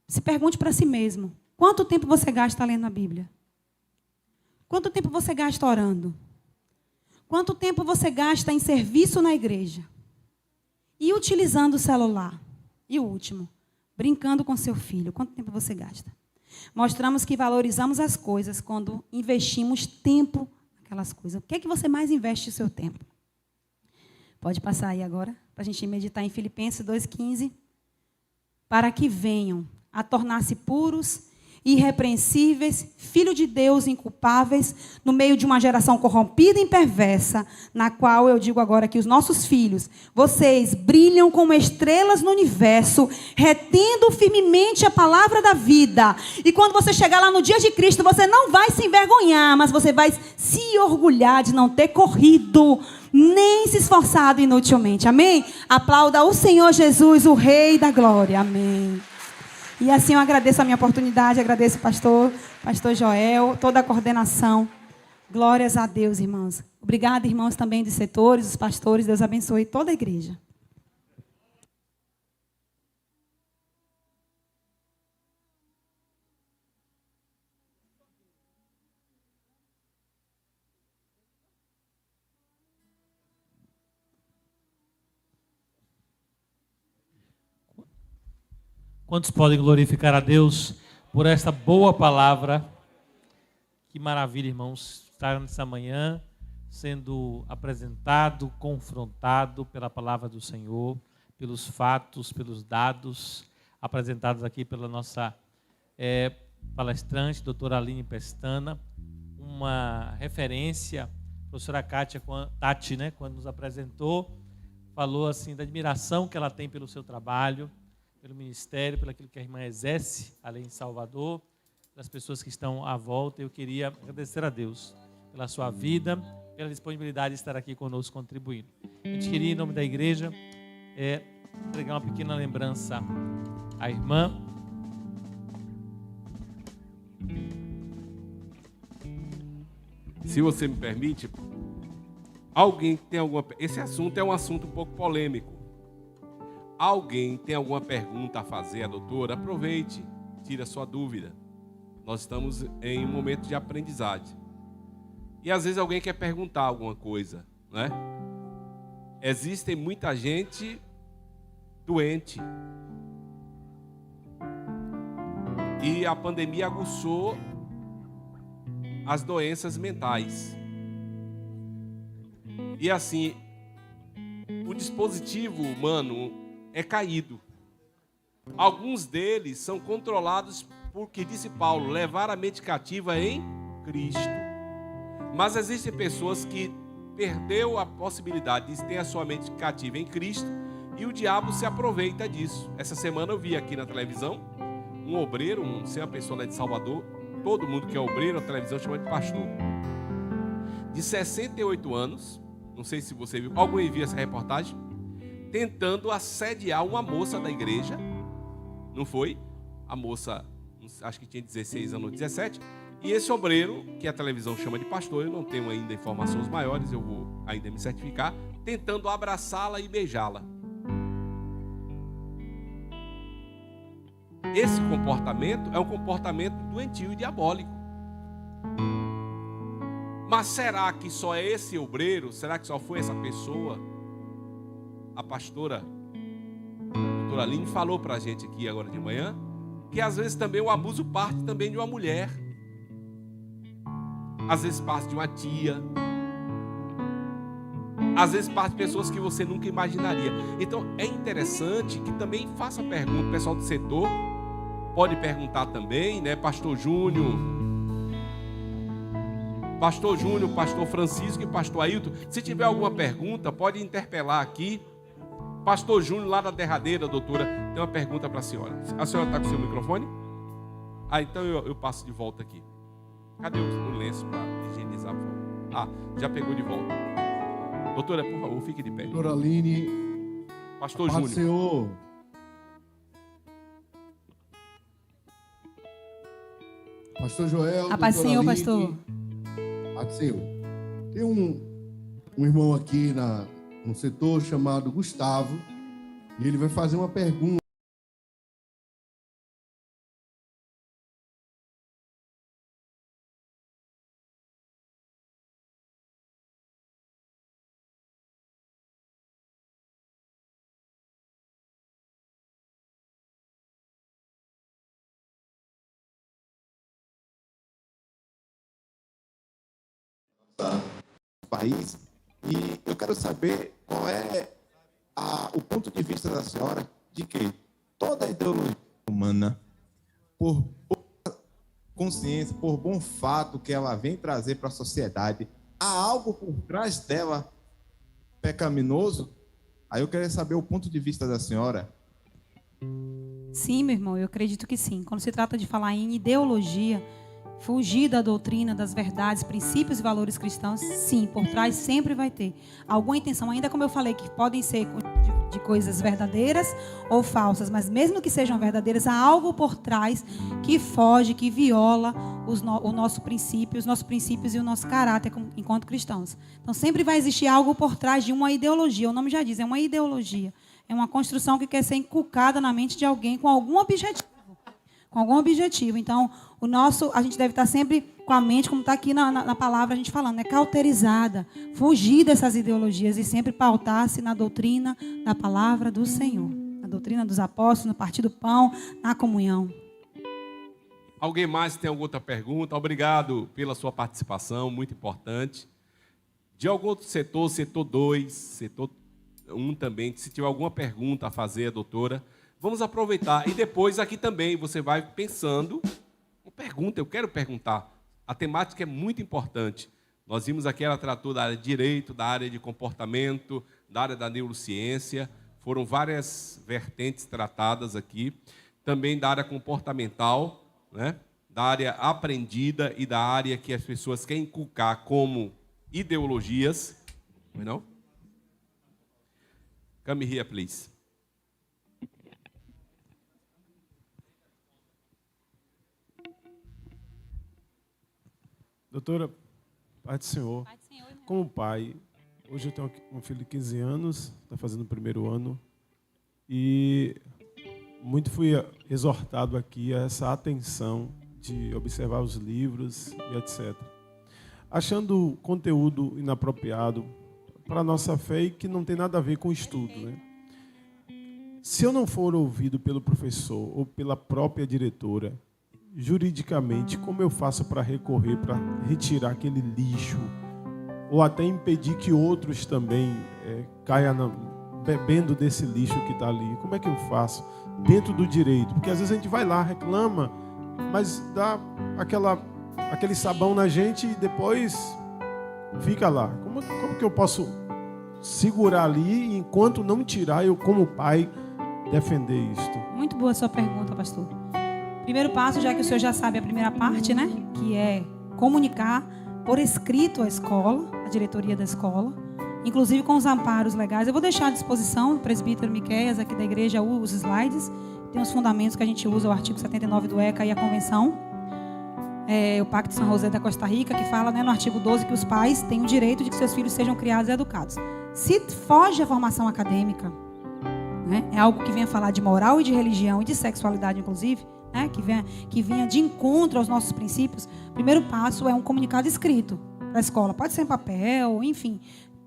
Se pergunte para si mesmo, quanto tempo você gasta lendo a Bíblia? Quanto tempo você gasta orando? Quanto tempo você gasta em serviço na igreja? E utilizando o celular? E o último, brincando com seu filho. Quanto tempo você gasta? Mostramos que valorizamos as coisas quando investimos tempo naquelas coisas. O que é que você mais investe o seu tempo? Pode passar aí agora, para a gente meditar em Filipenses 2,15. Para que venham a tornar-se puros, irrepreensíveis, filhos de Deus inculpáveis, no meio de uma geração corrompida e perversa, na qual eu digo agora que os nossos filhos, vocês brilham como estrelas no universo, retendo firmemente a palavra da vida. E quando você chegar lá no dia de Cristo, você não vai se envergonhar, mas você vai se orgulhar de não ter corrido, nem se esforçado inutilmente. Amém? Aplauda o Senhor Jesus, o Rei da Glória. Amém. E assim eu agradeço a minha oportunidade, agradeço o pastor Joel, toda a coordenação. Glórias a Deus, irmãos. Obrigada, irmãos, também dos setores, os pastores. Deus abençoe toda a igreja. Quantos podem glorificar a Deus por esta boa palavra? Que maravilha, irmãos, estar nessa manhã sendo apresentado, confrontado pela palavra do Senhor, pelos fatos, pelos dados apresentados aqui pela nossa palestrante, doutora Aline Pestana, uma referência, a professora Tati, né, quando nos apresentou, falou assim da admiração que ela tem pelo seu trabalho, pelo ministério, pelo aquilo que a irmã exerce ali em Salvador, pelas pessoas que estão à volta. Eu queria agradecer a Deus pela sua vida, pela disponibilidade de estar aqui conosco contribuindo. A gente queria, em nome da igreja, entregar uma pequena lembrança à irmã. Se você me permite, alguém tem alguma... Esse assunto é um assunto um pouco polêmico. Alguém tem alguma pergunta a fazer à doutora? Aproveite, tire a sua dúvida. Nós estamos em um momento de aprendizagem. E às vezes alguém quer perguntar alguma coisa, né? Existe muita gente doente. E a pandemia aguçou as doenças mentais. E assim, o dispositivo humano é caído. Alguns deles são controlados porque, disse Paulo, levar a mente cativa em Cristo. Mas existem pessoas que perdeu a possibilidade de ter a sua mente cativa em Cristo e o diabo se aproveita disso. Essa semana eu vi aqui na televisão um obreiro, se é uma pessoa lá de Salvador, todo mundo que é obreiro, a televisão chama de pastor, de 68 anos, não sei se você viu, alguém viu essa reportagem, tentando assediar uma moça da igreja, não foi? A moça, acho que tinha 16 anos ou 17, e esse obreiro, que a televisão chama de pastor, eu não tenho ainda informações maiores, eu vou ainda me certificar, tentando abraçá-la e beijá-la. Esse comportamento é um comportamento doentio e diabólico. Mas será que só é esse obreiro? Será que só foi essa pessoa? A pastora, a doutora Aline, falou para a gente aqui agora de manhã, que às vezes também o abuso parte também de uma mulher. Às vezes parte de uma tia. Às vezes parte de pessoas que você nunca imaginaria. Então é interessante que também faça pergunta. O pessoal do setor pode perguntar também, né? Pastor Júnior, Pastor Francisco e Pastor Ailton. Se tiver alguma pergunta, pode interpelar aqui. Pastor Júnior, lá da derradeira, doutora, tem uma pergunta para a senhora. A senhora está com o seu microfone? Então eu passo de volta aqui. Cadê o lenço para higienizar, por favor? Já pegou de volta. Doutora, por favor, fique de pé. Doutora Aline. Pastor Júnior. Senhor. Pastor Joel. A paz do Senhor, pastor. A paz do Senhor. Tem um irmão aqui no setor chamado Gustavo, e ele vai fazer uma pergunta. País, e eu quero saber qual é o ponto de vista da senhora de que toda a ideologia humana, por consciência, por bom fato que ela vem trazer para a sociedade, há algo por trás dela pecaminoso? Aí eu queria saber o ponto de vista da senhora. Sim, meu irmão, eu acredito que sim. Quando se trata de falar em ideologia, fugir da doutrina, das verdades, princípios e valores cristãos, sim, por trás sempre vai ter alguma intenção, ainda como eu falei, que podem ser de coisas verdadeiras ou falsas, mas mesmo que sejam verdadeiras, há algo por trás que foge, que viola os nossos princípios e o nosso caráter enquanto cristãos. Então sempre vai existir algo por trás de uma ideologia, o nome já diz, é uma ideologia, é uma construção que quer ser inculcada na mente de alguém com algum objetivo. Então, a gente deve estar sempre com a mente, como está aqui na palavra a gente falando, né? Cauterizada, fugir dessas ideologias e sempre pautar-se na doutrina da palavra do Senhor, na doutrina dos apóstolos, no partir do pão, na comunhão. Alguém mais tem alguma outra pergunta? Obrigado pela sua participação, muito importante. De algum outro setor 2, setor 1 também, se tiver alguma pergunta a fazer, doutora, vamos aproveitar. E depois aqui também você vai pensando, uma pergunta, eu quero perguntar. A temática é muito importante. Nós vimos aqui, ela tratou da área de direito, da área de comportamento, da área da neurociência. Foram várias vertentes tratadas aqui. Também da área comportamental, né? Da área aprendida e da área que as pessoas querem inculcar como ideologias. Não? Come here, please. Doutora, Pai do Senhor, como pai, hoje eu tenho um filho de 15 anos, está fazendo o primeiro ano, e muito fui exortado aqui a essa atenção de observar os livros e etc. Achando o conteúdo inapropriado para a nossa fé e que não tem nada a ver com o estudo, né? Se eu não for ouvido pelo professor ou pela própria diretora, juridicamente, como eu faço para recorrer, para retirar aquele lixo, ou até impedir que outros também caiam bebendo desse lixo que está ali? Como é que eu faço dentro do direito? Porque às vezes a gente vai lá, reclama, mas dá aquele sabão na gente e depois fica lá. Como que eu posso segurar ali e, enquanto não tirar, eu como pai defender isto? Muito boa a sua pergunta, pastor. Primeiro passo, já que o senhor já sabe a primeira parte, né? Que é comunicar por escrito à escola, à diretoria da escola, inclusive com os amparos legais. Eu vou deixar à disposição do presbítero Miqueias, aqui da igreja, os slides. Tem os fundamentos que a gente usa, o artigo 79 do ECA e a convenção. O Pacto de São José da Costa Rica, que fala, né, no artigo 12 que os pais têm o direito de que seus filhos sejam criados e educados. Se foge a formação acadêmica, né, é algo que venha falar de moral e de religião e de sexualidade, inclusive, né, que venha de encontro aos nossos princípios, o primeiro passo é um comunicado escrito para a escola. Pode ser em papel, enfim,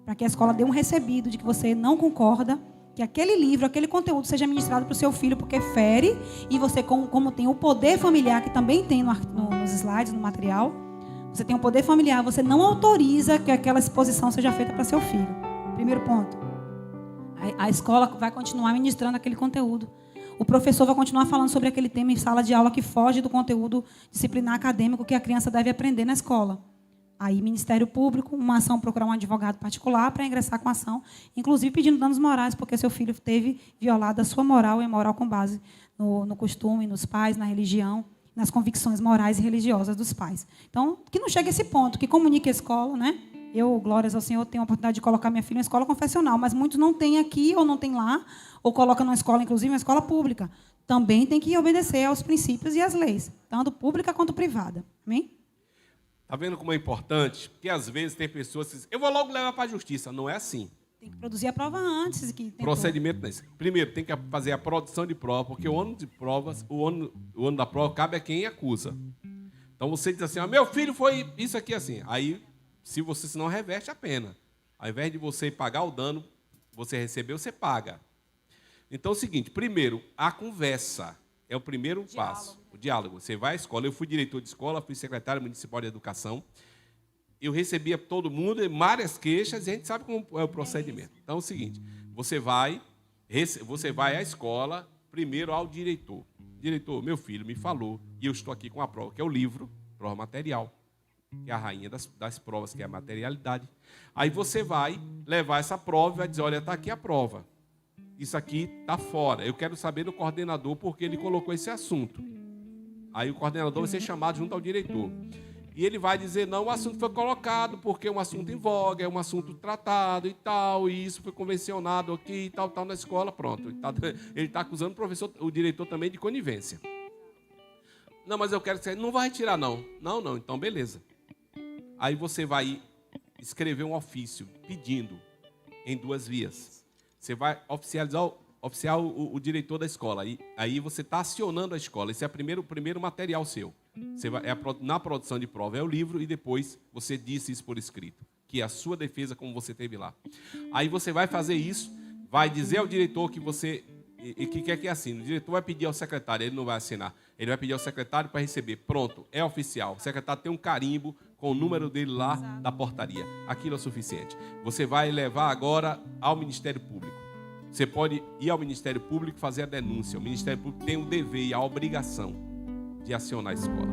para que a escola dê um recebido de que você não concorda que aquele livro, aquele conteúdo seja ministrado para o seu filho, porque fere, e você, como tem o poder familiar, que também tem nos slides, no material, você tem o poder familiar, você não autoriza que aquela exposição seja feita para seu filho. Primeiro ponto. A escola vai continuar ministrando aquele conteúdo. O professor vai continuar falando sobre aquele tema em sala de aula que foge do conteúdo disciplinar acadêmico que a criança deve aprender na escola. Aí, Ministério Público, uma ação, procurar um advogado particular para ingressar com a ação, inclusive pedindo danos morais, porque seu filho teve violado a sua moral e moral com base no costume, nos pais, na religião, nas convicções morais e religiosas dos pais. Então, que não chegue a esse ponto, que comunique a escola, né? Eu, glórias ao Senhor, tenho a oportunidade de colocar minha filha em escola confessional, mas muitos não têm aqui ou não têm lá, ou colocam numa escola, inclusive uma escola pública. Também tem que obedecer aos princípios e às leis, tanto pública quanto privada. Amém? Está vendo como é importante? Porque às vezes tem pessoas que dizem, eu vou logo levar para a justiça. Não é assim. Tem que produzir a prova antes. Procedimento não é esse. Primeiro, tem que fazer a produção de prova, porque o ano de provas, o ano da prova cabe a quem acusa. Então você diz assim, meu filho foi isso aqui assim. Aí, se não reverte a pena. Ao invés de você pagar o dano, você recebeu, você paga. Então é o seguinte, primeiro, a conversa é o primeiro passo. O diálogo. Você vai à escola. Eu fui diretor de escola, fui secretário municipal de educação. Eu recebia todo mundo, várias queixas, e a gente sabe como é o procedimento. Então é o seguinte, você vai à escola, primeiro ao diretor. Diretor, meu filho me falou, e eu estou aqui com a prova, que é o livro, prova material, que é a rainha das provas, que é a materialidade. Aí você vai levar essa prova e vai dizer, olha, está aqui a prova. Isso aqui está fora. Eu quero saber do coordenador porque ele colocou esse assunto. Aí o coordenador vai ser chamado junto ao diretor. E ele vai dizer, não, o assunto foi colocado porque é um assunto em voga, é um assunto tratado e tal, e isso foi convencionado aqui e tal, na escola, pronto. Ele está acusando o diretor também de conivência. Não, mas eu quero que você não vai retirar, não. Não, então beleza. Aí você vai escrever um ofício pedindo em 2 vias. Você vai oficializar o diretor da escola. Aí você está acionando a escola. Esse é o primeiro material seu. Você vai, na produção de prova é o livro e depois você disse isso por escrito, que é a sua defesa como você teve lá. Aí você vai fazer isso, vai dizer ao diretor que você que quer que assine. O diretor vai pedir ao secretário, ele não vai assinar. Ele vai pedir ao secretário para receber. Pronto, é oficial. O secretário tem um carimbo com o número dele lá da portaria. Aquilo é o suficiente. Você vai levar agora ao Ministério Público. Você pode ir ao Ministério Público e fazer a denúncia. O Ministério Público tem o dever e a obrigação de acionar a escola.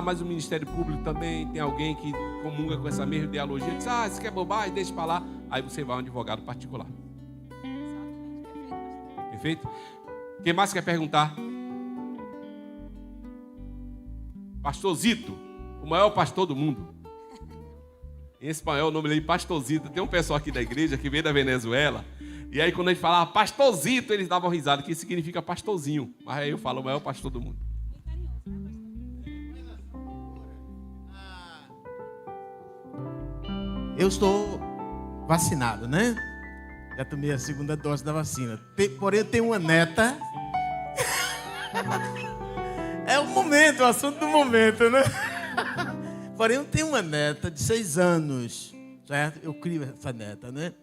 Mas o Ministério Público também tem alguém que comunga com essa mesma ideologia. Diz, isso aqui é bobagem, deixa para lá. Aí você vai a um advogado particular. Perfeito? Quem mais quer perguntar? Pastor Zito, o maior pastor do mundo. Em espanhol, o nome dele é Pastor Zito. Tem um pessoal aqui da igreja que veio da Venezuela. E aí, quando a gente falava Pastorzito, eles davam risada, que significa pastorzinho. Mas aí eu falo, o maior pastor do mundo. Eu estou vacinado, né? Já tomei a 2ª dose da vacina. Porém, eu tenho uma neta. É o momento, o assunto do momento, né? Porém, eu tenho uma neta de 6 anos, certo? Eu crio essa neta, né?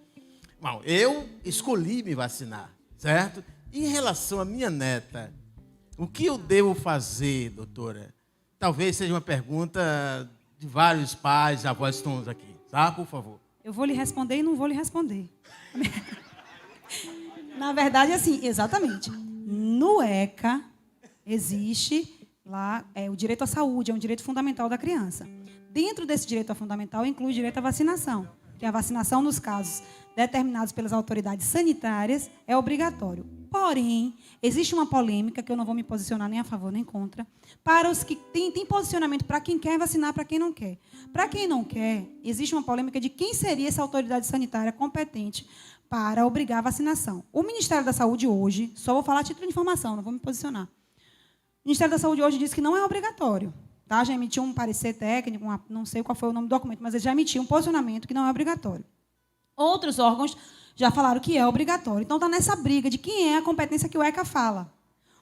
Bom, eu escolhi me vacinar, certo? Em relação à minha neta, o que eu devo fazer, doutora? Talvez seja uma pergunta de vários pais, avós que estão aqui, tá? Por favor. Eu vou lhe responder e não vou lhe responder. Na verdade, assim, exatamente. No ECA, existe lá o direito à saúde, é um direito fundamental da criança. Dentro desse direito fundamental, inclui o direito à vacinação. que a vacinação nos casos determinados pelas autoridades sanitárias é obrigatório. Porém, existe uma polêmica, que eu não vou me posicionar nem a favor nem contra, para os que tem posicionamento para quem quer vacinar, para quem não quer. Para quem não quer, existe uma polêmica de quem seria essa autoridade sanitária competente para obrigar a vacinação. O Ministério da Saúde hoje, só vou falar a título de informação, não vou me posicionar. O Ministério da Saúde hoje diz que não é obrigatório. Tá? Já emitiu um parecer técnico, não sei qual foi o nome do documento, mas ele já emitiu um posicionamento que não é obrigatório. Outros órgãos já falaram que é obrigatório. Então, está nessa briga de quem é a competência que o ECA fala.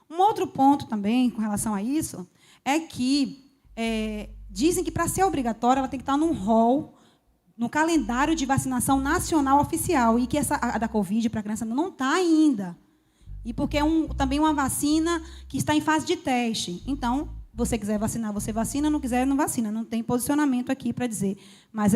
Um outro ponto também, com relação a isso, é que dizem que, para ser obrigatória, ela tem que estar num rol, no calendário de vacinação nacional oficial, e que a da Covid para a criança não está ainda. E porque é também uma vacina que está em fase de teste. Então, você quiser vacinar, você vacina, não quiser, não vacina. Não tem posicionamento aqui para dizer. Mas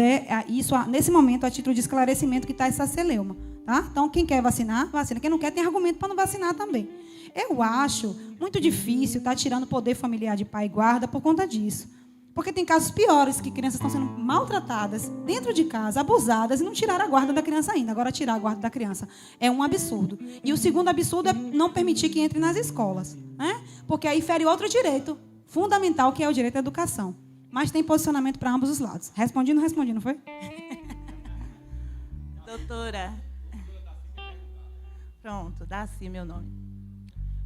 isso, nesse momento, a título de esclarecimento que está essa celeuma. Tá? Então, quem quer vacinar, vacina. Quem não quer, tem argumento para não vacinar também. Eu acho muito difícil estar tirando o poder familiar de pai e guarda por conta disso. Porque tem casos piores, que crianças estão sendo maltratadas dentro de casa, abusadas, e não tiraram a guarda da criança ainda. Agora, tirar a guarda da criança é um absurdo. E o segundo absurdo é não permitir que entre nas escolas. Né? Porque aí fere outro direito fundamental, que é o direito à educação. Mas tem posicionamento para ambos os lados. Respondi, não foi? Doutora. Pronto, dá assim meu nome.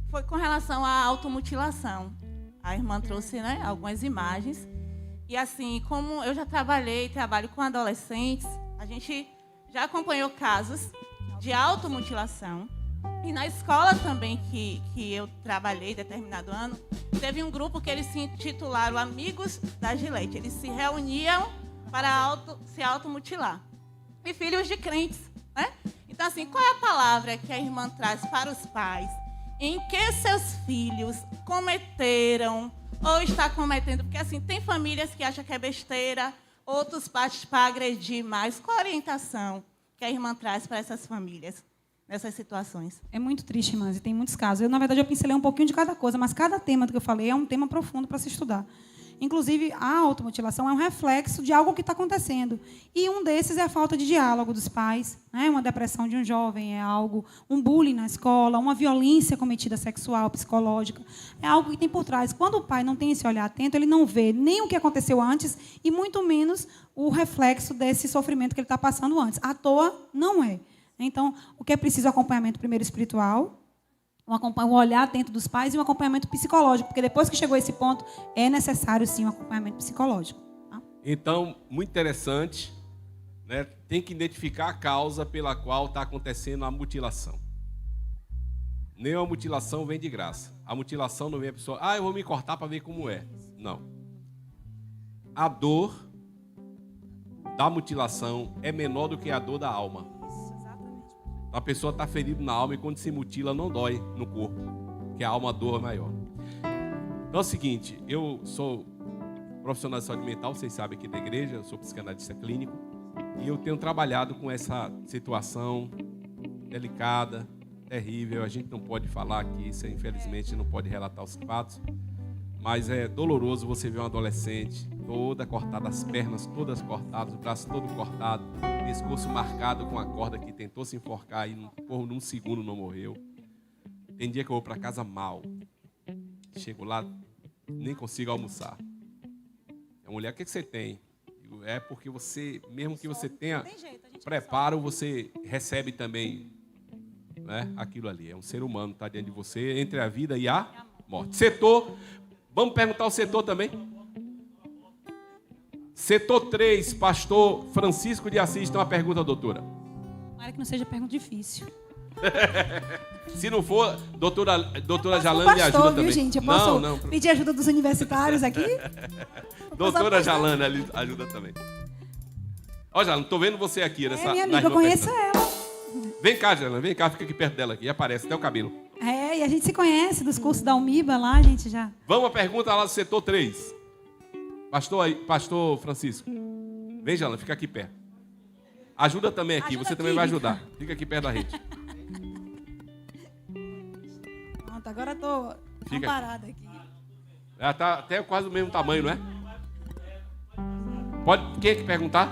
Foi com relação à automutilação. A irmã trouxe, né, algumas imagens. E assim, como eu já trabalho com adolescentes, a gente já acompanhou casos de automutilação. E na escola também que eu trabalhei, determinado ano, teve um grupo que eles se intitularam Amigos da Gilete. Eles se reuniam para se automutilar. E filhos de crentes, né? Então, assim, qual é a palavra que a irmã traz para os pais? Em que seus filhos cometeram ou está cometendo? Porque, assim, tem famílias que acham que é besteira, outros partem para agredir mais. Qual a orientação que a irmã traz para essas famílias nessas situações? É muito triste, irmãs, e tem muitos casos. Na verdade, eu pincelei um pouquinho de cada coisa, mas cada tema que eu falei é um tema profundo para se estudar. Inclusive, a automutilação é um reflexo de algo que está acontecendo. E um desses é a falta de diálogo dos pais, né? Uma depressão de um jovem, um bullying na escola, uma violência cometida sexual, psicológica. É algo que tem por trás. Quando o pai não tem esse olhar atento, ele não vê nem o que aconteceu antes e muito menos o reflexo desse sofrimento que ele está passando antes. À toa, não é. Então, o que é preciso é acompanhamento primeiro espiritual, um olhar atento dos pais e um acompanhamento psicológico, porque depois que chegou a esse ponto, é necessário, sim, um acompanhamento psicológico. Tá? Então, muito interessante, né? Tem que identificar a causa pela qual está acontecendo a mutilação. Nenhuma mutilação vem de graça. A mutilação não vem a pessoa, eu vou me cortar para ver como é. Não. A dor da mutilação é menor do que a dor da alma. A pessoa está ferida na alma e quando se mutila não dói no corpo, porque a alma dor é maior. Então é o seguinte, eu sou profissional de saúde mental, vocês sabem aqui da igreja, eu sou psicanalista clínico e eu tenho trabalhado com essa situação delicada, terrível. A gente não pode falar aqui, isso infelizmente não pode relatar os fatos, mas é doloroso você ver uma adolescente toda cortada, as pernas todas cortadas, o braço todo cortado, pescoço marcado com a corda que tentou se enforcar e num segundo não morreu. Tem dia que eu vou para casa mal. Chego lá, nem consigo almoçar. A mulher, o que você tem? É porque você, mesmo que você tenha preparo, você recebe também, né, aquilo ali. É um ser humano, está diante de você, entre a vida e a morte. Setor, vamos perguntar o setor também? Setor 3, pastor Francisco de Assis, tem uma pergunta, doutora. Tomara que não seja pergunta difícil. Se não for, doutora Jalane pastor, me ajuda viu, também. Gente? Eu posso não. pedir ajuda dos universitários aqui? Doutora Jalane ajuda também. Ó, Jalane, estou vendo você aqui nessa... minha amiga, eu conheço ela. Vem cá, Jalane, vem cá, fica aqui perto dela aqui, aparece até o cabelo. E a gente se conhece dos cursos da UMIBA lá, a gente já... Vamos à pergunta lá do setor 3. Pastor Francisco. Vem, Jalane, fica aqui perto. Ajuda também aqui, você também vai ajudar. Fica aqui perto da rede. Pronto, agora eu estou parada aqui. Ela está até quase do mesmo tamanho, não é? Quem é que perguntar?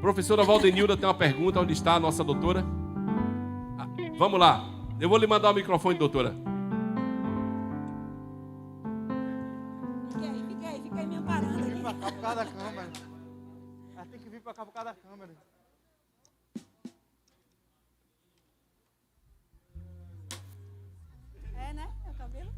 Professora Valdenilda tem uma pergunta. Onde está a nossa doutora? Ah, vamos lá. Eu vou lhe mandar o microfone, doutora. Fica aí me amparando. Tem que vir pra cá por causa da câmera. Ela tem que vir pra cá por causa da câmera. É, né? É o cabelo.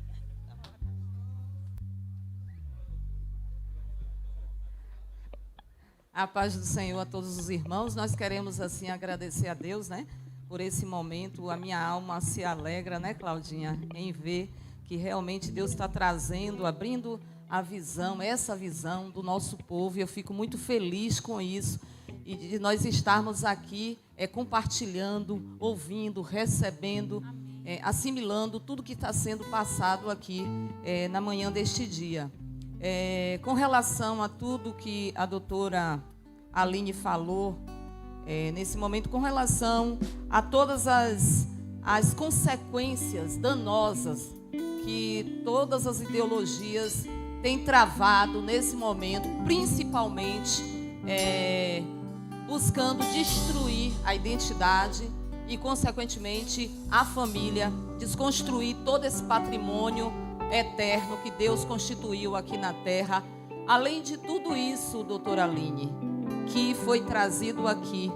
A paz do Senhor a todos os irmãos. Nós queremos, assim, agradecer a Deus, né, por esse momento. A minha alma se alegra, né, Claudinha, em ver que realmente Deus está trazendo, abrindo a visão, essa visão do nosso povo. E eu fico muito feliz com isso. E de nós estarmos aqui compartilhando, ouvindo, recebendo, assimilando tudo que está sendo passado aqui na manhã deste dia. Com relação a tudo que a doutora Aline falou, nesse momento, com relação a todas as consequências danosas que todas as ideologias têm travado nesse momento, principalmente buscando destruir a identidade e, consequentemente, a família, desconstruir todo esse patrimônio eterno que Deus constituiu aqui na terra. Além de tudo isso, doutora Aline, que foi trazido aqui,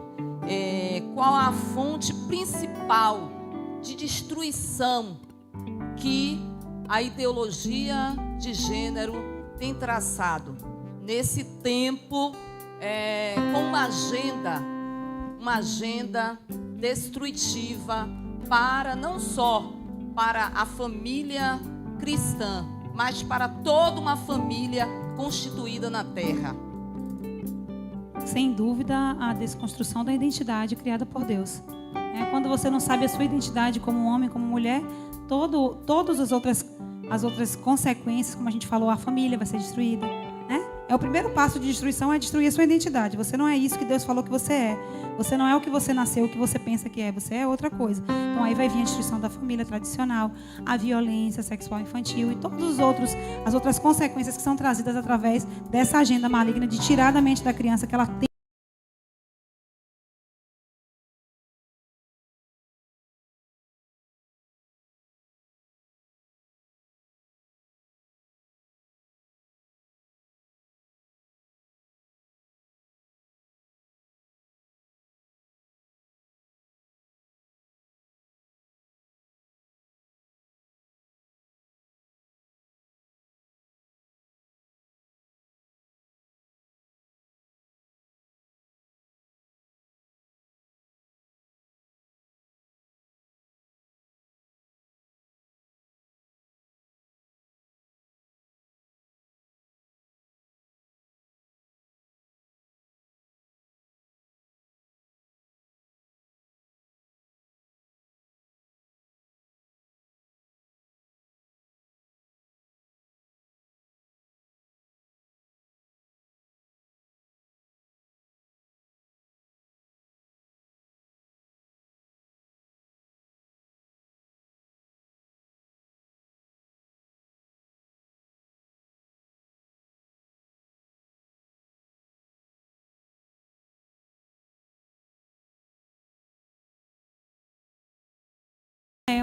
qual a fonte principal de destruição que a ideologia de gênero tem traçado nesse tempo, com uma agenda destrutiva para não só para a família cristã, mas para toda uma família constituída na terra? Sem dúvida, a desconstrução da identidade criada por Deus. Quando você não sabe a sua identidade como homem, como mulher, todas as outras consequências, como a gente falou, a família vai ser destruída. O primeiro passo de destruição é destruir a sua identidade. Você não é isso que Deus falou que você é. Você não é o que você nasceu, o que você pensa que é. Você é outra coisa. Então aí vai vir a destruição da família tradicional, a violência sexual infantil e todas as outras consequências que são trazidas através dessa agenda maligna de tirar da mente da criança que ela tem.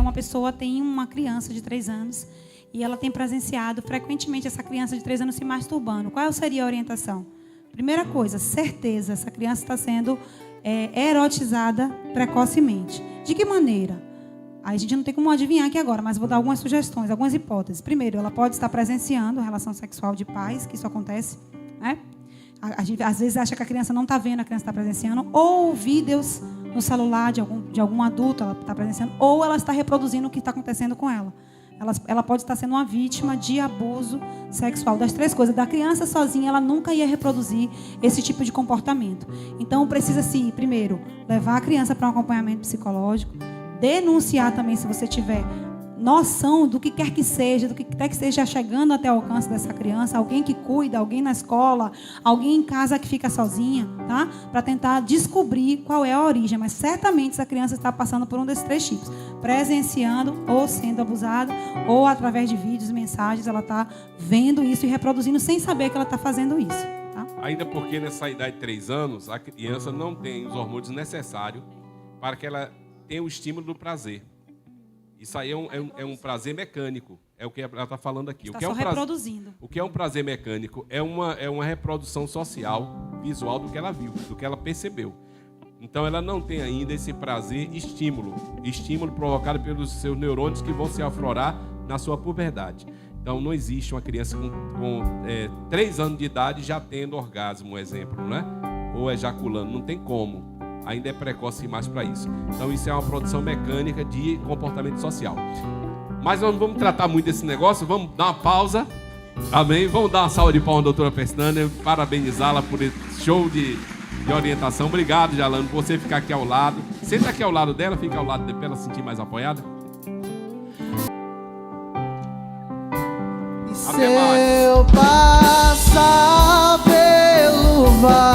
Uma pessoa tem uma criança de 3 anos e ela tem presenciado frequentemente essa criança de 3 anos se masturbando. Qual seria a orientação? Primeira coisa, certeza, essa criança está sendo erotizada precocemente. De que maneira? A gente não tem como adivinhar aqui agora, mas vou dar algumas sugestões, algumas hipóteses. Primeiro, ela pode estar presenciando a relação sexual de pais, que isso acontece, né? A gente às vezes acha que a criança não está vendo, a criança está presenciando, ou vídeos no celular de algum adulto, ela está presenciando, ou ela está reproduzindo o que está acontecendo com ela. Ela pode estar sendo uma vítima de abuso sexual. Das 3 coisas, da criança sozinha, ela nunca ia reproduzir esse tipo de comportamento. Então, precisa-se, primeiro, levar a criança para um acompanhamento psicológico, denunciar também se você tiver noção do que quer que seja, do que quer que esteja chegando até o alcance dessa criança, alguém que cuida, alguém na escola, alguém em casa que fica sozinha, tá? Para tentar descobrir qual é a origem. Mas certamente essa criança está passando por um desses 3 tipos: presenciando ou sendo abusada, ou através de vídeos, mensagens, ela está vendo isso e reproduzindo sem saber que ela está fazendo isso. Tá? Ainda porque nessa idade de 3 anos, a criança não tem os hormônios necessários para que ela tenha o estímulo do prazer. Isso aí é um prazer mecânico. É o que ela está falando aqui. Está o que é só um prazer, reproduzindo. o que é um prazer mecânico? É uma reprodução social, visual do que ela viu, do que ela percebeu. Então ela não tem ainda esse prazer estímulo provocado pelos seus neurônios que vão se aflorar na sua puberdade. Então não existe uma criança com 3 anos de idade já tendo orgasmo, um exemplo, né? Ou ejaculando, não tem como. Ainda é precoce demais para isso. Então isso é uma produção mecânica de comportamento social. Mas nós não vamos tratar muito desse negócio, vamos dar uma pausa. Amém? Vamos dar uma salva de palmas à doutora Pestana, parabenizá-la por esse show de orientação. Obrigado, Jalano, por você ficar aqui ao lado. Senta aqui ao lado dela, fica ao lado dela para ela se sentir mais apoiada. Se eu passar pelo vale